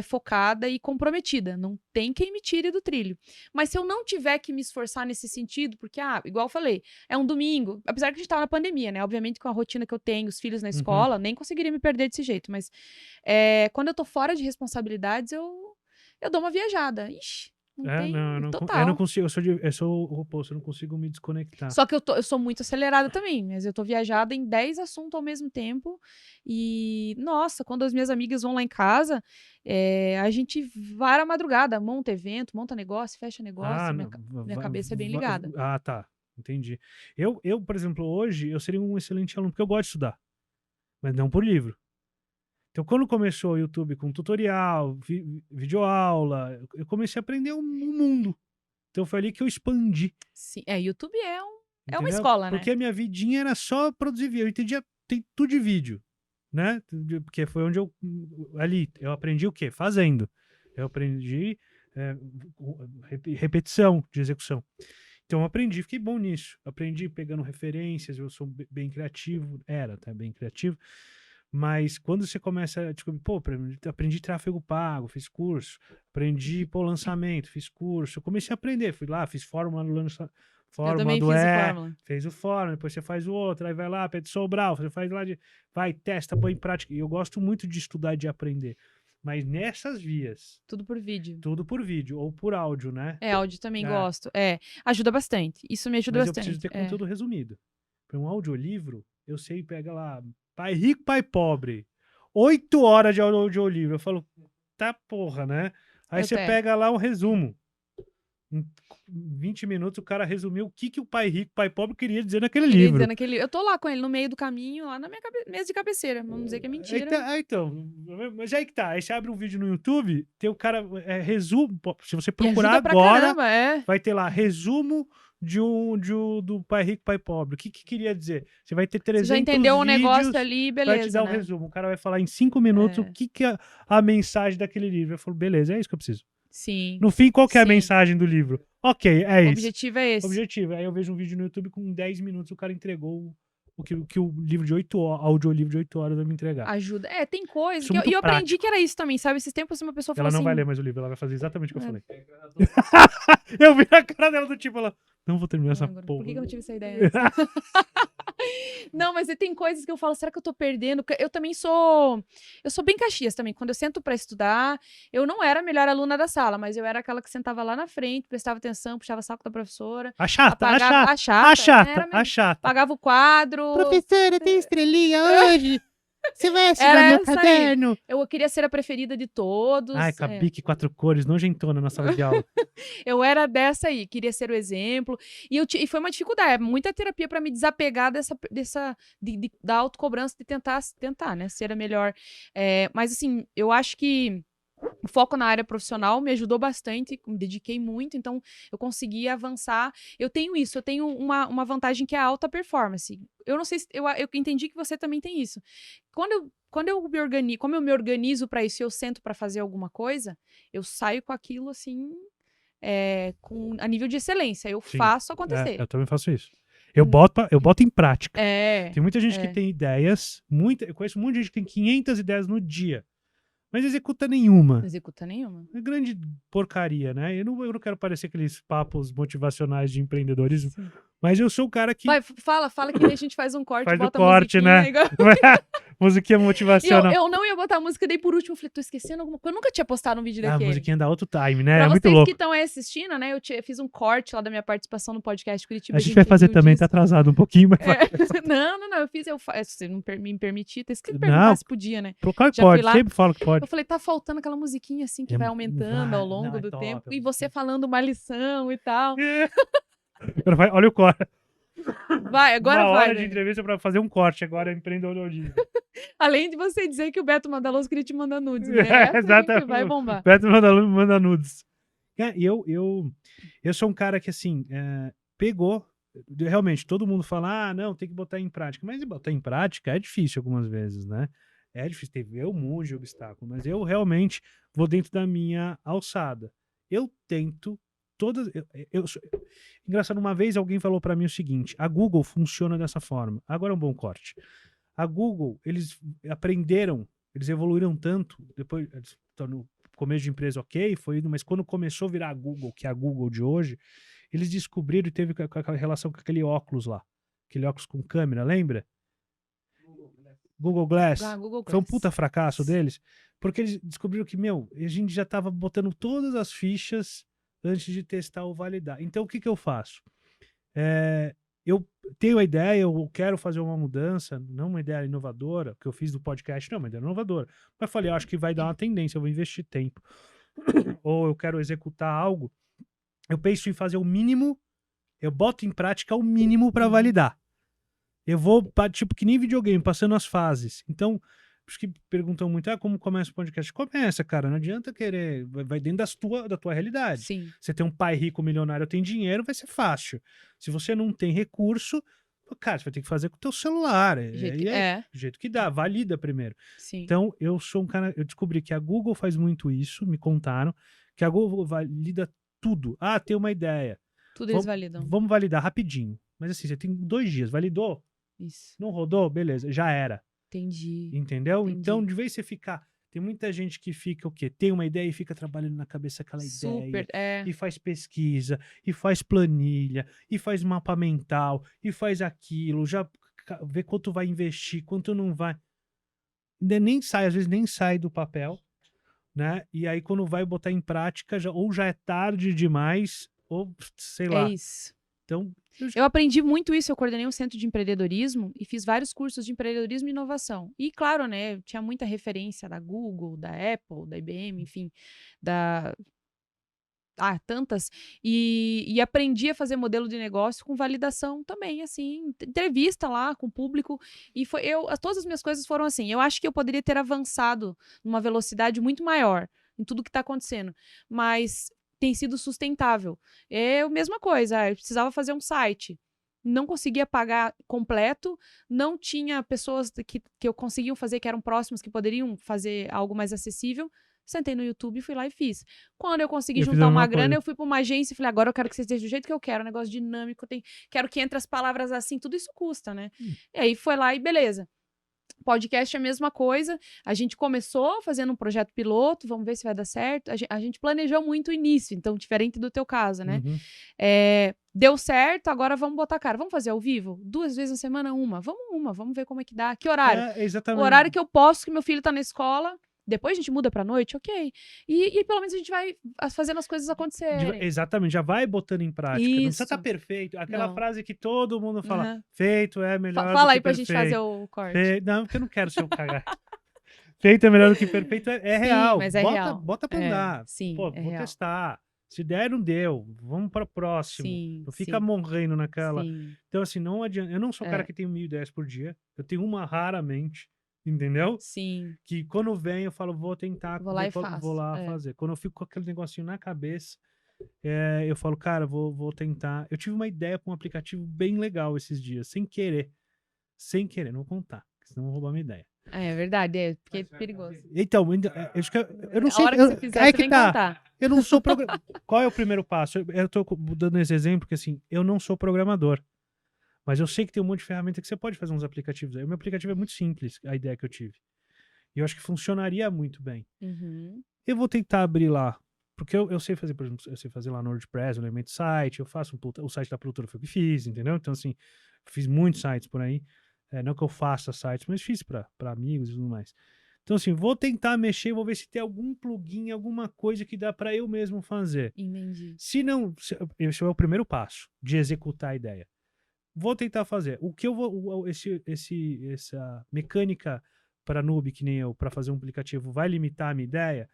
focada e comprometida. Não tem quem me tire do trilho. Mas se eu não tiver que me esforçar nesse sentido, porque, igual eu falei, é um domingo, apesar que a gente tava na pandemia, né? Obviamente, com a rotina que eu tenho, os filhos na escola, nem conseguiria me perder desse jeito. Mas quando eu tô fora de responsabilidades, eu dou uma viajada. Ixi, eu não consigo, eu sou o oposto, eu não consigo me desconectar. Só que eu sou muito acelerada também, mas eu tô viajada em 10 assuntos ao mesmo tempo. E, nossa, quando as minhas amigas vão lá em casa, a gente vara a madrugada, monta evento, monta negócio, fecha negócio. Minha cabeça é bem ligada. Tá. Entendi. Eu, por exemplo, hoje, eu seria um excelente aluno, porque eu gosto de estudar, mas não por livro. Então, quando começou o YouTube com tutorial, videoaula, eu comecei a aprender um mundo. Então, foi ali que eu expandi. Sim, YouTube é uma escola, né? Porque a minha vidinha era só produzir vídeo. Eu entendia tudo de vídeo, né? Porque foi onde eu aprendi o quê? Fazendo. Eu aprendi repetição de execução. Então, eu aprendi, fiquei bom nisso. Aprendi pegando referências, eu sou bem criativo, era até bem criativo. Mas quando você começa a descobrir, aprendi tráfego pago, fiz curso, aprendi lançamento, fiz curso, eu comecei a aprender, fui lá, fiz fórmula no fórmula do fez o fórmula, depois você faz o outro, aí vai lá, pede Sobral, você faz lá, vai, testa, põe em prática. E eu gosto muito de estudar e de aprender. Mas nessas vias... Tudo por vídeo. Tudo por vídeo, ou por áudio, né? Áudio também gosto. Ajuda bastante. Isso me ajuda bastante. Mas eu preciso ter conteúdo resumido. Para um audiolivro, eu sei, pega lá... Pai Rico, Pai Pobre. 8 horas de audiolivro. Eu falo, tá porra, né? Aí você pega lá um resumo. Em 20 minutos o cara resumiu o que o Pai Rico, Pai Pobre queria dizer naquele livro. Eu tô lá com ele no meio do caminho, lá na minha mesa de cabeceira. Vamos dizer que é mentira. Então, mas aí que tá. Aí você abre um vídeo no YouTube, tem o cara resumo. Se você procurar agora, vai ter lá resumo do Pai Rico, Pai Pobre. O que queria dizer? Você vai ter 300 Você já entendeu o vídeos, negócio ali, beleza, vai te dar um resumo. O cara vai falar em 5 minutos o que é a mensagem daquele livro. Eu falo, beleza, é isso que eu preciso. Sim. No fim, qual que é a mensagem do livro? Ok, é isso. O objetivo é esse. O objetivo. Aí eu vejo um vídeo no YouTube com 10 minutos, o cara entregou o que o livro de 8 horas, audiolivro de 8 horas vai me entregar. Ajuda. Tem coisa que eu aprendi que era isso também, sabe? Esses tempos uma pessoa falou assim... Ela não vai ler mais o livro, ela vai fazer exatamente o que eu falei. Eu vi a cara dela do tipo, ela... Não vou terminar essa porra. Por que eu não tive essa ideia antes? Não, mas tem coisas que eu falo, será que eu tô perdendo? Porque eu também sou bem Caxias também. Quando eu sento pra estudar, eu não era a melhor aluna da sala, mas eu era aquela que sentava lá na frente, prestava atenção, puxava saco da professora. A chata, apagava, a chata, era a mesmo. chata. Apagava o quadro. Professora, tem estrelinha hoje? Você vai Era assinar meu essa aí. caderno? Eu queria ser a preferida de todos. Ai, com a bique 4 cores, nojentona na sala de aula. Eu era dessa aí, queria ser o exemplo. E foi uma dificuldade, muita terapia pra me desapegar da autocobrança de tentar, né, ser a melhor. Mas assim, eu acho que o foco na área profissional me ajudou bastante, me dediquei muito, então eu consegui avançar. Eu tenho uma vantagem que é a alta performance. Eu não sei se eu entendi que você também tem isso. Quando eu me organizo para isso e eu sento para fazer alguma coisa, eu saio com aquilo assim, a nível de excelência. Eu Sim. faço acontecer. Eu também faço isso. Eu boto em prática. É. Tem muita gente que tem ideias, eu conheço muita gente que tem 500 ideias no dia, mas executa nenhuma. Não executa nenhuma. É grande porcaria, né? Eu não quero parecer aqueles papos motivacionais de empreendedorismo, Sim. mas eu sou o cara que Vai, fala que daí a gente faz um corte, faz o bota corte, a musiquinha, né? igual- Musiquinha motivacional. Eu não ia botar a música, daí por último eu falei, tô esquecendo alguma coisa. Eu nunca tinha postado um vídeo A daquele. musiquinha dá outro time, né? Pra É muito vocês louco. que estão aí assistindo, né? Eu fiz um corte lá da minha participação no podcast Curitiba. A gente vai fazer viu também, disso. tá atrasado um pouquinho, mas Não, eu fiz, se não me permitir, tem que Não. perguntar se podia, né? claro que Já fui pode, lá. sempre falo que pode. Eu falei, tá faltando aquela musiquinha assim que É, vai aumentando ao longo não, é do top, tempo. é E você musiquinha. falando uma lição e tal. Olha o corte. Vai, agora Uma vai. hora de Né? entrevista pra fazer um corte, agora é empreendedorismo. Além de você dizer que o Beto Mandaloso queria te mandar nudes, né? Essa Exatamente. gente vai bombar. Beto manda nudes. Eu sou um cara que, assim, pegou. Realmente, todo mundo fala, não, tem que botar em prática. Mas botar em prática é difícil algumas vezes, né? É difícil, teve um monte de obstáculo. Mas eu realmente vou dentro da minha alçada. Eu tento todas. Engraçado, uma vez alguém falou para mim o seguinte: a Google funciona dessa forma. Agora é um bom corte. A Google, eles aprenderam, eles evoluíram tanto. Depois, no começo de empresa, ok, foi indo, mas quando começou a virar a Google, que é a Google de hoje, eles descobriram e teve aquela relação com aquele óculos lá. Aquele óculos com câmera, lembra? Google Glass. Google Foi um Glass. puta fracasso deles, porque eles descobriram que, a gente já tava botando todas as fichas antes de testar ou validar. Então, o que eu faço? Eu tenho a ideia, eu quero fazer uma mudança, não uma ideia inovadora, que eu fiz do podcast, não, uma ideia inovadora. Mas falei, eu acho que vai dar uma tendência, eu vou investir tempo. Ou eu quero executar algo, eu penso em fazer o mínimo, eu boto em prática o mínimo para validar. Eu vou, tipo, que nem videogame, passando as fases. Então, acho que perguntam muito, como começa o podcast? Começa, cara, não adianta querer, vai dentro da tua realidade. Sim. Você tem um pai rico, milionário, tem dinheiro, vai ser fácil. Se você não tem recurso, cara, você vai ter que fazer com o teu celular. Do jeito que dá, valida primeiro. Sim. Então, eu sou um cara, eu descobri que a Google faz muito isso, me contaram, que a Google valida tudo. Tem uma ideia. Tudo eles validam. Vamos validar rapidinho. Mas assim, você tem 2 dias, validou? Isso. Não rodou? Beleza, já era. Entendi. Entendeu? Entendi. Então, de vez você ficar... Tem muita gente que fica o quê? Tem uma ideia e fica trabalhando na cabeça aquela Super, ideia. E faz pesquisa, e faz planilha, e faz mapa mental, e faz aquilo, já vê quanto vai investir, quanto não vai. Ainda nem sai, às vezes nem sai do papel, né? E aí quando vai botar em prática, ou já é tarde demais, ou sei lá. É isso. Então... Eu aprendi muito isso, eu coordenei um centro de empreendedorismo e fiz vários cursos de empreendedorismo e inovação. E claro, né, tinha muita referência da Google, da Apple, da IBM, enfim, tantas. E aprendi a fazer modelo de negócio com validação também, assim, entrevista lá com o público. E todas as minhas coisas foram assim. Eu acho que eu poderia ter avançado numa velocidade muito maior em tudo que está acontecendo, mas tem sido sustentável. É a mesma coisa, eu precisava fazer um site, não conseguia pagar completo, não tinha pessoas que eu conseguiam fazer, que eram próximos, que poderiam fazer algo mais acessível. Sentei no YouTube, fui lá e fiz. Quando eu consegui juntar uma grana, eu fui para uma agência e falei, agora eu quero que você esteja do jeito que eu quero, um negócio dinâmico, quero que entre as palavras assim, tudo isso custa, né? E aí foi lá e beleza. Podcast é a mesma coisa. A gente começou fazendo um projeto piloto, vamos ver se vai dar certo. A gente planejou muito o início, então diferente do teu caso, né? Uhum. Deu certo, agora vamos botar a cara. Vamos fazer ao vivo? 2 vezes na semana, vamos ver como é que dá. Que horário? O Exatamente. horário que eu posso, que meu filho tá na escola. Depois a gente muda pra noite, ok. E pelo menos a gente vai fazendo as coisas acontecerem. Exatamente, já vai botando em prática. Não precisa Isso. estar perfeito. Aquela Não. frase que todo mundo fala, Uhum. feito é melhor do Fala que aí pra perfeito. gente fazer o corte. Não, porque eu não quero ser o cagar. Feito é melhor do que perfeito, é Sim, real. mas é real. Bota pra andar. Sim, Pô, é vou real. testar. Se der, não deu. Vamos para o próximo. Sim, Não fica morrendo naquela. sim. Então, assim, não adianta. Eu não sou o cara que tem 1.000 ideias por dia. Eu tenho uma raramente. Entendeu? Sim. Que quando vem, eu falo, vou tentar. Vou lá e faço. Vou lá fazer. Quando eu fico com aquele negocinho na cabeça, eu falo, cara, vou tentar. Eu tive uma ideia para um aplicativo bem legal esses dias, sem querer. Sem querer, não vou contar, senão eu vou roubar minha ideia. É verdade, porque é perigoso. Então, eu não sei. A hora que você fizer, você vem contar. Eu não sou programador. Qual é o primeiro passo? Eu tô dando esse exemplo porque, assim, eu não sou programador. Mas eu sei que tem um monte de ferramenta que você pode fazer uns aplicativos aí. O meu aplicativo é muito simples, a ideia que eu tive. E eu acho que funcionaria muito bem. Uhum. Eu vou tentar abrir lá. Porque eu sei fazer, por exemplo, eu sei fazer lá no WordPress, no Element Site, eu faço o site da produtora foi o que fiz, entendeu? Então, assim, fiz muitos sites por aí. Não que eu faça sites, mas fiz para amigos e tudo mais. Então, assim, vou tentar mexer, vou ver se tem algum plugin, alguma coisa que dá para eu mesmo fazer. Entendi. Se não, esse é o primeiro passo de executar a ideia. Vou tentar fazer. O que eu vou. Essa mecânica para noob, que nem eu, para fazer um aplicativo, vai limitar a minha ideia?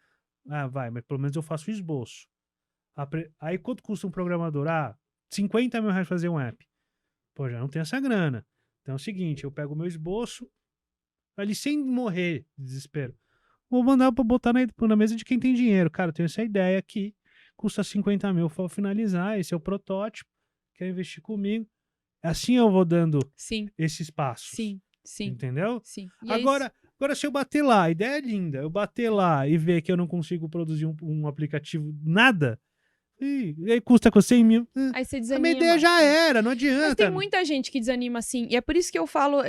Vai, mas pelo menos eu faço o esboço. Aí quanto custa um programador? 50 mil reais fazer um app. Pô, já não tem essa grana. Então é o seguinte, eu pego o meu esboço, ali sem morrer de desespero. Vou mandar para botar na mesa de quem tem dinheiro. Cara, eu tenho essa ideia aqui, custa 50 mil para finalizar, esse é o protótipo, quer investir comigo. Assim eu vou dando esses passos. Sim. Entendeu? Sim. Agora, se eu bater lá, a ideia é linda, eu bater lá e ver que eu não consigo produzir um aplicativo, nada, e aí custa com 100 mil. Aí você A desanima. minha ideia já era, não adianta. Mas tem muita gente que desanima assim. E é por isso que eu falo,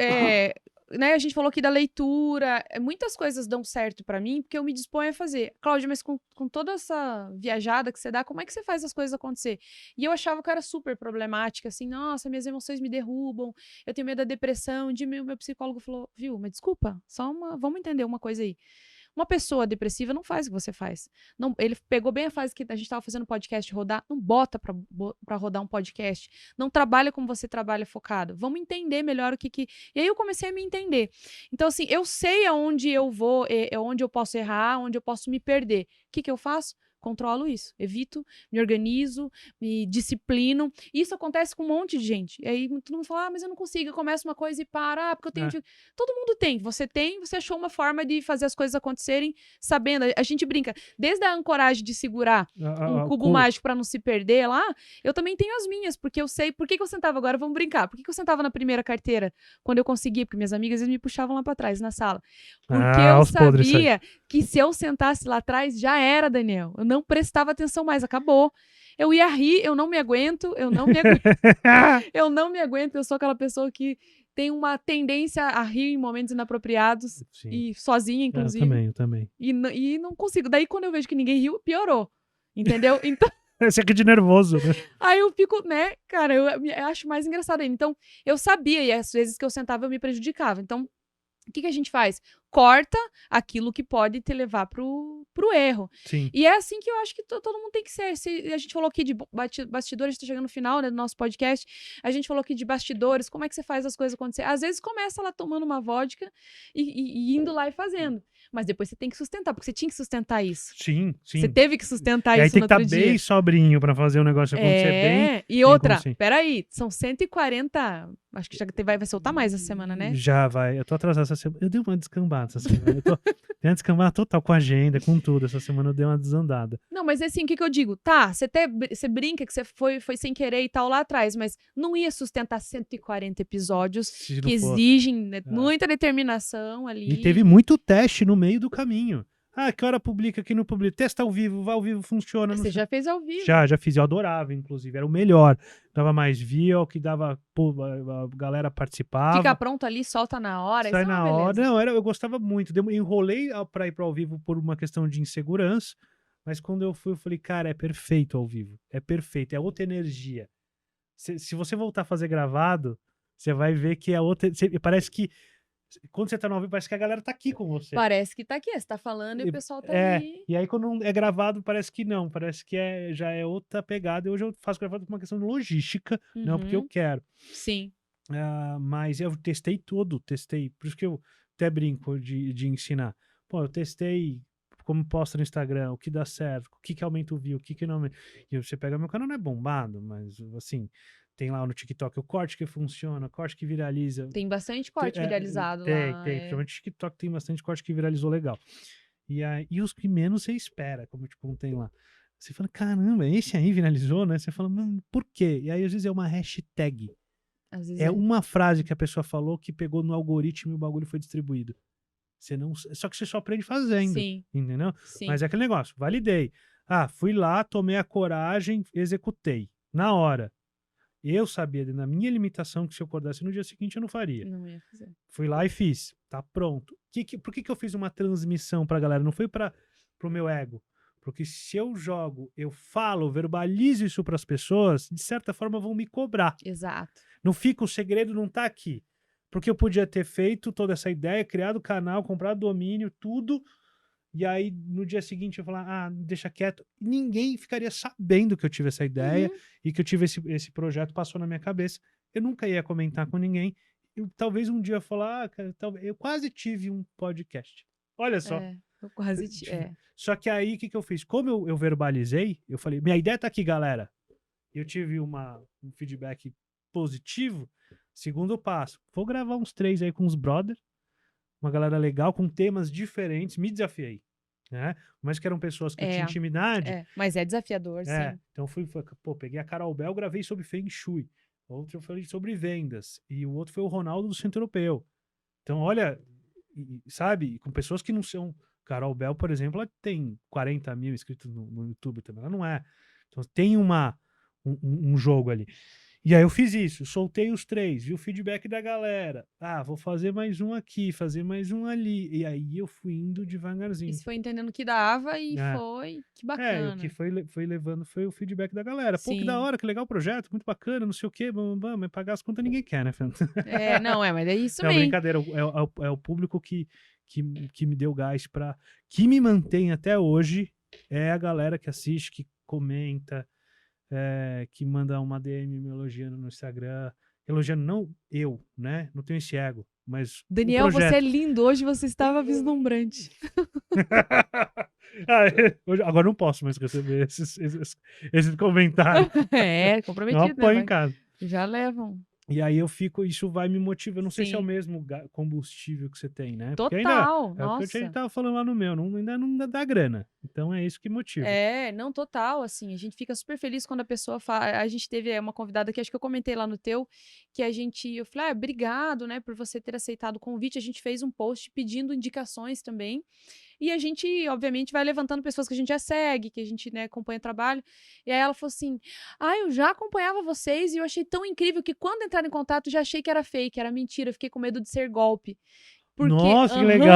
né, a gente falou aqui da leitura, muitas coisas dão certo pra mim, porque eu me disponho a fazer. Cláudia, mas com toda essa viajada que você dá, como é que você faz as coisas acontecer? E eu achava que era super problemática, assim, nossa, minhas emoções me derrubam, eu tenho medo da depressão. Meu psicólogo falou, viu, mas desculpa, vamos entender uma coisa aí. Uma pessoa depressiva não faz o que você faz. Não, ele pegou bem a fase que a gente estava fazendo podcast rodar, não bota pra rodar um podcast. Não trabalha como você trabalha focado. Vamos entender melhor o que... E aí eu comecei a me entender. Então, assim, eu sei aonde eu vou, onde eu posso errar, onde eu posso me perder. O que eu faço? Controlo isso, evito, me organizo, me disciplino. Isso acontece com um monte de gente. E aí todo mundo fala, mas eu não consigo, eu começo uma coisa e paro, porque eu tenho... Todo mundo tem, você achou uma forma de fazer as coisas acontecerem sabendo. A gente brinca, desde a ancoragem de segurar um cubo mágico para não se perder lá, eu também tenho as minhas, porque eu sei, por que eu sentava agora, vamos brincar, por que eu sentava na primeira carteira, quando eu conseguia, porque minhas amigas me puxavam lá para trás, na sala. Porque eu sabia que se eu sentasse lá atrás, já era, Daniel. Eu não prestava atenção mais, acabou. Eu ia rir, eu não me aguento, eu não me aguento, eu sou aquela pessoa que tem uma tendência a rir em momentos inapropriados. Sim. E sozinha, inclusive. Eu também. E não consigo. Daí, quando eu vejo que ninguém riu, piorou. Entendeu? Então... Você aqui de nervoso, né? Aí eu fico, né, cara, eu acho mais engraçado ainda. Então, eu sabia, e às vezes que eu sentava, eu me prejudicava. Então, o que a gente faz? Corta aquilo que pode te levar pro erro. Sim. E é assim que eu acho que todo mundo tem que ser. A gente falou aqui de bastidores, a gente tá chegando no final, né, do nosso podcast. A gente falou aqui de bastidores, como é que você faz as coisas acontecer? Às vezes começa lá tomando uma vodka e indo lá e fazendo. Mas depois você tem que sustentar, porque você tinha que sustentar isso. Sim. Você teve que sustentar isso no outro dia. Aí tem que estar bem dia. sobrinho pra fazer o negócio acontecer bem. E outra, peraí, são 140... Acho que já vai soltar mais essa semana, né? Já vai. Eu tô atrasado essa semana. Eu dei uma descambada essa semana. Dei uma descambada total com a agenda, com tudo. Essa semana eu dei uma desandada. Não, mas assim, o que eu digo? Tá, você brinca que você foi sem querer e tal lá atrás, mas não ia sustentar 140 episódios que exigem muita determinação ali. E teve muito teste no meio do caminho. Ah, que hora publica, que não publica. Testa ao vivo, vai ao vivo, funciona. não Você sei- já fez ao vivo. Já fiz, eu adorava, inclusive. Era o melhor. Dava mais view, que dava, pô, a galera participava. Fica pronto ali, solta na hora. Sai isso é na uma hora. beleza. Não, eu gostava muito. Enrolei pra ir pro ao vivo por uma questão de insegurança, mas quando eu fui, eu falei, cara, é perfeito ao vivo. É perfeito, é outra energia. Se você voltar a fazer gravado, você vai ver que é outra. Parece que quando você tá no ao vivo, parece que a galera tá aqui com você. Parece que tá aqui, você tá falando e o pessoal tá É, ali. e aí quando é gravado, parece que não, parece que já é outra pegada. E hoje eu faço gravado por uma questão de logística, não porque eu Uhum. quero. Sim. Mas eu testei tudo, por isso que eu até brinco de ensinar. Pô, eu testei como posta no Instagram, o que dá certo, o que aumenta o view, o que não aumenta. E você pega meu canal, não é bombado, mas assim, tem lá no TikTok o corte que funciona, o corte que viraliza. Tem bastante corte viralizado lá. Tem, principalmente o TikTok tem bastante corte que viralizou legal. E os que menos você espera, como eu te contei lá. Você fala, caramba, esse aí viralizou, né? Você fala, por quê? E aí às vezes é uma hashtag. Às vezes É uma frase que a pessoa falou que pegou no algoritmo e o bagulho foi distribuído. Só que você só aprende fazendo, Sim, entendeu? sim. Mas é aquele negócio, validei. Fui lá, tomei a coragem, executei. Na hora. Eu sabia, na minha limitação, que se eu acordasse no dia seguinte eu não faria. Não ia fazer. Fui lá e fiz. Tá pronto. Por que eu fiz uma transmissão pra galera? Não foi pro meu ego. Porque se eu jogo, eu falo, verbalizo isso pras pessoas, de certa forma vão me cobrar. Exato. Não fica, o segredo não tá aqui. Porque eu podia ter feito toda essa ideia, criado o canal, comprado domínio, tudo. E aí, no dia seguinte, eu falar, deixa quieto. Ninguém ficaria sabendo que eu tive essa ideia e que eu tive esse projeto, passou na minha cabeça. Eu nunca ia comentar com ninguém. Talvez um dia eu falar, cara, eu quase tive um podcast. Olha só. Eu quase Só que aí, o que eu fiz? Como eu verbalizei, eu falei, minha ideia tá aqui, galera. Eu tive um feedback positivo. Segundo passo, vou gravar uns 3 aí com os brothers, uma galera legal, com temas diferentes, me desafiei, né? Mas que eram pessoas que eu tinha intimidade. Mas é desafiador, sim. Então peguei a Carol Bel, gravei sobre Feng Shui, outro eu falei sobre vendas, e o outro foi o Ronaldo do Centro Europeu. Então, olha, sabe, com pessoas que não são... Carol Bel, por exemplo, ela tem 40 mil inscritos no YouTube também, ela não é. Então, tem um jogo ali. E aí eu fiz isso, soltei os 3, vi o feedback da galera. Vou fazer mais um aqui, fazer mais um ali. E aí eu fui indo devagarzinho. E você foi entendendo que dava e foi, que bacana. O que foi levando foi o feedback da galera. Sim. Pô, que da hora, que legal o projeto, muito bacana, não sei o quê, mas pagar as contas ninguém quer, né, Fernando? Mas é isso mesmo. É brincadeira, é o público que me deu gás que me mantém até hoje, é a galera que assiste, que comenta, que manda uma DM me elogiando no Instagram, elogiando não eu, né? Não tenho esse ego, mas Daniel, o projeto. você é lindo, hoje você estava vislumbrante. Agora não posso mais receber esses comentários. Comprometido, Não apoio né? em casa. Já levam. E aí isso vai me motivando. Não sei se é o Sim. mesmo combustível que você tem, né? Total, Porque ainda, nossa. o que a gente tava falando lá no meu, ainda não dá grana. Então é isso que motiva. Não, total, assim, a gente fica super feliz quando a pessoa fala, a gente teve uma convidada que acho que eu comentei lá no teu, que eu falei, obrigado, né, por você ter aceitado o convite, a gente fez um post pedindo indicações também, e a gente, obviamente, vai levantando pessoas que a gente já segue, que a gente, né, acompanha o trabalho, e aí ela falou assim, eu já acompanhava vocês e eu achei tão incrível que quando entraram em contato já achei que era fake, era mentira, eu fiquei com medo de ser golpe. Porque, nossa, que legal,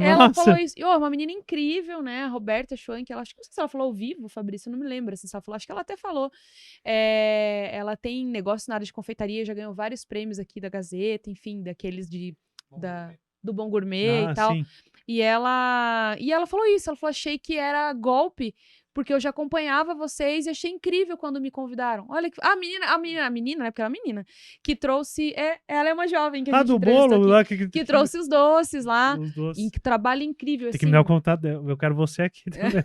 ela nossa. falou isso. Uma menina incrível, né? A Roberta Schwank, ela acho que não sei se ela falou ao vivo, Fabrício, eu não me lembro assim, se ela falou, acho que ela até falou. Ela tem negócio na área de confeitaria, já ganhou vários prêmios aqui da Gazeta, enfim, daqueles do Bom Gourmet e tal. Sim. E ela falou isso, ela falou, achei que era golpe, porque eu já acompanhava vocês e achei incrível quando me convidaram. Olha que a menina, né, porque ela é uma menina, que trouxe, ela é uma jovem que a gente do entrevistou bolo lá aqui, que trouxe os doces lá, os doces. e que trabalho incrível, Tem assim. que me dar o contato dela, eu quero você aqui também.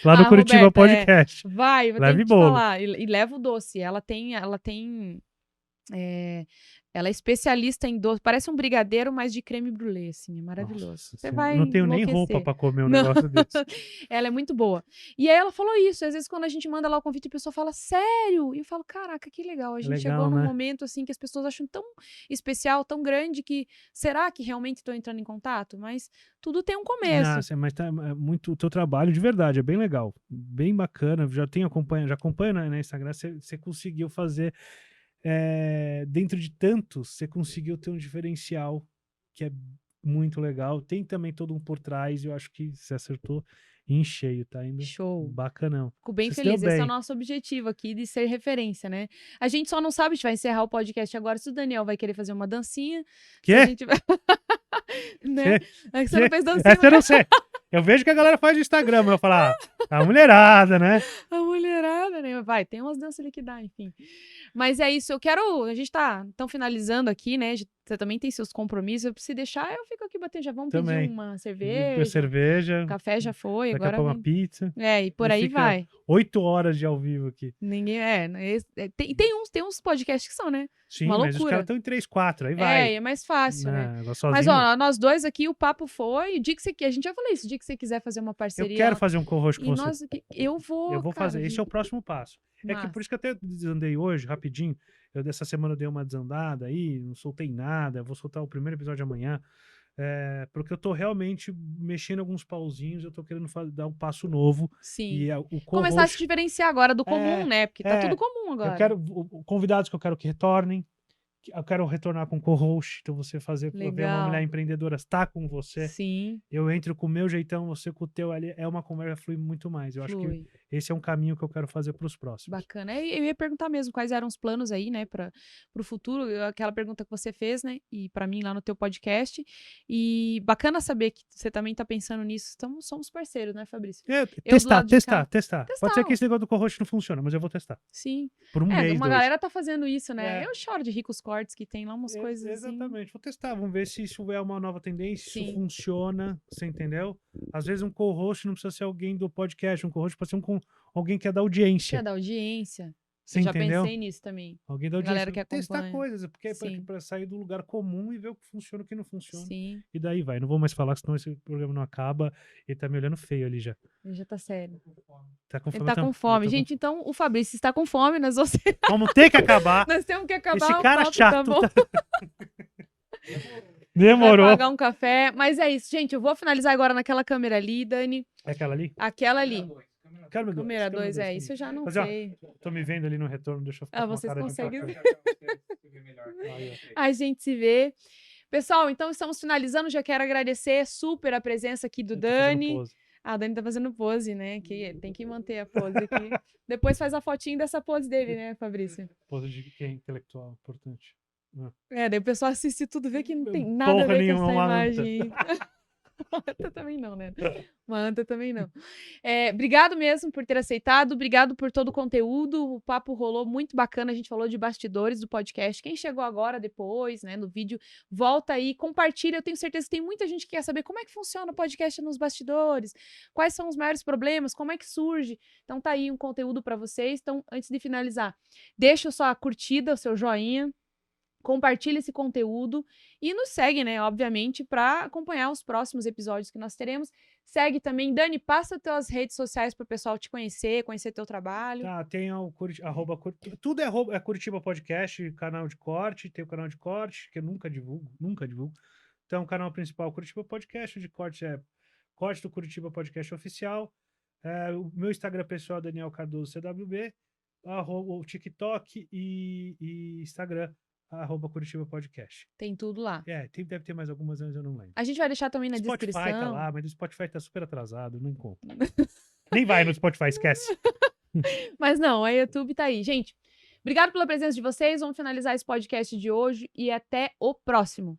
Lá no Curitiba Roberta, Podcast. Vai, vou ter Leve que te bolo. falar, e leva o doce, ela tem Ela é especialista em doce. Parece um brigadeiro, mas de creme brulee, assim. É maravilhoso. Nossa Você Senhora, vai não tenho nem enlouquecer. roupa pra comer um Não. negócio desse. Ela é muito boa. E aí ela falou isso. Às vezes, quando a gente manda lá o convite, a pessoa fala, sério? E eu falo, caraca, que legal. A gente chegou legal, num né? momento, assim, que as pessoas acham tão especial, tão grande, que será que realmente estou entrando em contato? Mas tudo tem um começo. Nossa, mas tá muito o teu trabalho de verdade, é bem legal, bem bacana. Já acompanho na Instagram, você conseguiu fazer dentro de tantos, você conseguiu ter um diferencial que é muito legal. Tem também todo um por trás, eu acho que você acertou em cheio, tá indo Show. bacanão. Fico bem Você se deu feliz. Esse é o bem. nosso objetivo aqui, de ser referência, né? A gente só não sabe, a gente vai encerrar o podcast agora, se o Daniel vai querer fazer uma dancinha. Se a Quê? gente vai... né? Quê? É que você não Quê? fez dancinha. Essa eu não sei. Eu vejo que a galera faz no Instagram, mas eu falo, a mulherada, né? A mulherada, né? Vai, tem umas danças ali que dá, enfim. Mas é isso, a gente tá tão finalizando aqui, né? Você também tem seus compromissos. Se deixar, eu fico aqui batendo. Já vamos Também. pedir uma Depois cerveja. cerveja, Café já foi, daqui a agora pouco uma vem. pizza. E por E aí fica vai. 8 horas de ao vivo aqui. Ninguém. Tem uns podcasts que são, né? Sim, Uma mas os loucura. caras estão em 3, 4, aí vai. É mais fácil, né? Não, Mas, sozinho, ó, nós dois aqui, o papo foi. O dia que você quer, a gente já falou isso, o dia que você quiser fazer uma eu parceria. quero fazer um co-host E com você. nós, eu vou. Eu vou cara, fazer. Esse é o próximo passo. É que massa. por isso que eu até desandei hoje, rapidinho. Dessa semana eu dei uma desandada aí, não soltei nada. Eu vou soltar o primeiro episódio amanhã. Porque eu tô realmente mexendo alguns pauzinhos, eu tô querendo dar um passo novo. Sim. E o Começar a se co-host, diferenciar agora do comum, né? Porque tá tudo comum agora. eu quero convidados que eu quero que retornem. Eu quero retornar com co-host, então você ver uma Legal. mulher empreendedora está com você. Sim, Eu entro com o meu jeitão, você com o teu ali, é uma conversa flui muito mais. Eu acho que flui. esse é um caminho que eu quero fazer para os próximos. Bacana. Eu ia perguntar mesmo quais eram os planos aí, né, para o futuro, aquela pergunta que você fez, né, e para mim lá no teu podcast. E bacana saber que você também tá pensando nisso. Então, somos parceiros, né, Fabrício? Testar. Testar. Pode ser que esse negócio do co-host não funcione, mas eu vou testar. Sim. Por um mês, uma 2. galera tá fazendo isso, né? É. Eu choro de ricos cortes que tem lá umas coisas assim. Exatamente. Vou testar, vamos ver se isso é uma nova tendência, se isso Sim. funciona, você entendeu? Às vezes um co-host não precisa ser alguém do podcast, um co-host pode ser alguém que é da audiência. Que é da audiência. Você Eu já entendeu? pensei nisso também. Alguém da A audiência. galera que testar acompanha. coisas, porque Sim. para sair do lugar comum e ver o que funciona e o que não funciona. Sim, E daí vai. Não vou mais falar, senão esse programa não acaba. Ele tá me olhando feio ali já. ele já tá sério. Tá com fome. Ele tá com fome. Gente, então o Fabrício está com fome, nós vamos... Vamos ter que acabar. nós temos que acabar Esse o cara papo, chato. tá bom? Demorou. Vai pagar um café. Mas é isso, gente. Eu vou finalizar agora naquela câmera ali, Dani. É aquela ali? Aquela ali. Câmera 2. Câmera 2, isso eu já não Fazer, ó, sei. tô me vendo ali no retorno, deixa eu ficar com uma Vocês cara de conseguem impacto. A gente se vê. Pessoal, então estamos finalizando. Já quero agradecer super a presença aqui do Eu tô fazendo Dani. pose. A Dani tá fazendo pose, né? Que tem que manter a pose aqui. Depois faz a fotinho dessa pose dele, né, Fabrício? Pose de quem? Intelectual, importante. Daí o pessoal assiste tudo, vê que não tem nada Porra a ver com nenhuma, essa uma imagem. Uma anta também não, né? Uma anta também não. Obrigado mesmo por ter aceitado, obrigado por todo o conteúdo, o papo rolou muito bacana, a gente falou de bastidores do podcast. Quem chegou agora, depois, né, no vídeo, volta aí, compartilha, eu tenho certeza que tem muita gente que quer saber como é que funciona o podcast nos bastidores, quais são os maiores problemas, como é que surge. Então tá aí um conteúdo para vocês. Então, antes de finalizar, deixa a sua curtida, o seu joinha, compartilha esse conteúdo e nos segue, né, obviamente, para acompanhar os próximos episódios que nós teremos. Segue também, Dani, passa tuas redes sociais para o pessoal te conhecer teu trabalho. Tá, tem o tudo é Curitiba Podcast, canal de corte, tem o canal de corte, que eu nunca divulgo. Então, o canal principal Curitiba Podcast, o de corte é Corte do Curitiba Podcast Oficial. O meu Instagram pessoal é Daniel Cardoso CWB, o TikTok e Instagram, @Curitiba Podcast. Tem tudo lá. Deve ter mais algumas, mas eu não lembro. A gente vai deixar também na Spotify descrição. tá lá, mas o Spotify tá super atrasado, não encontro. Nem vai no Spotify, esquece. Mas não, a YouTube tá aí. Gente, obrigado pela presença de vocês. Vamos finalizar esse podcast de hoje e até o próximo.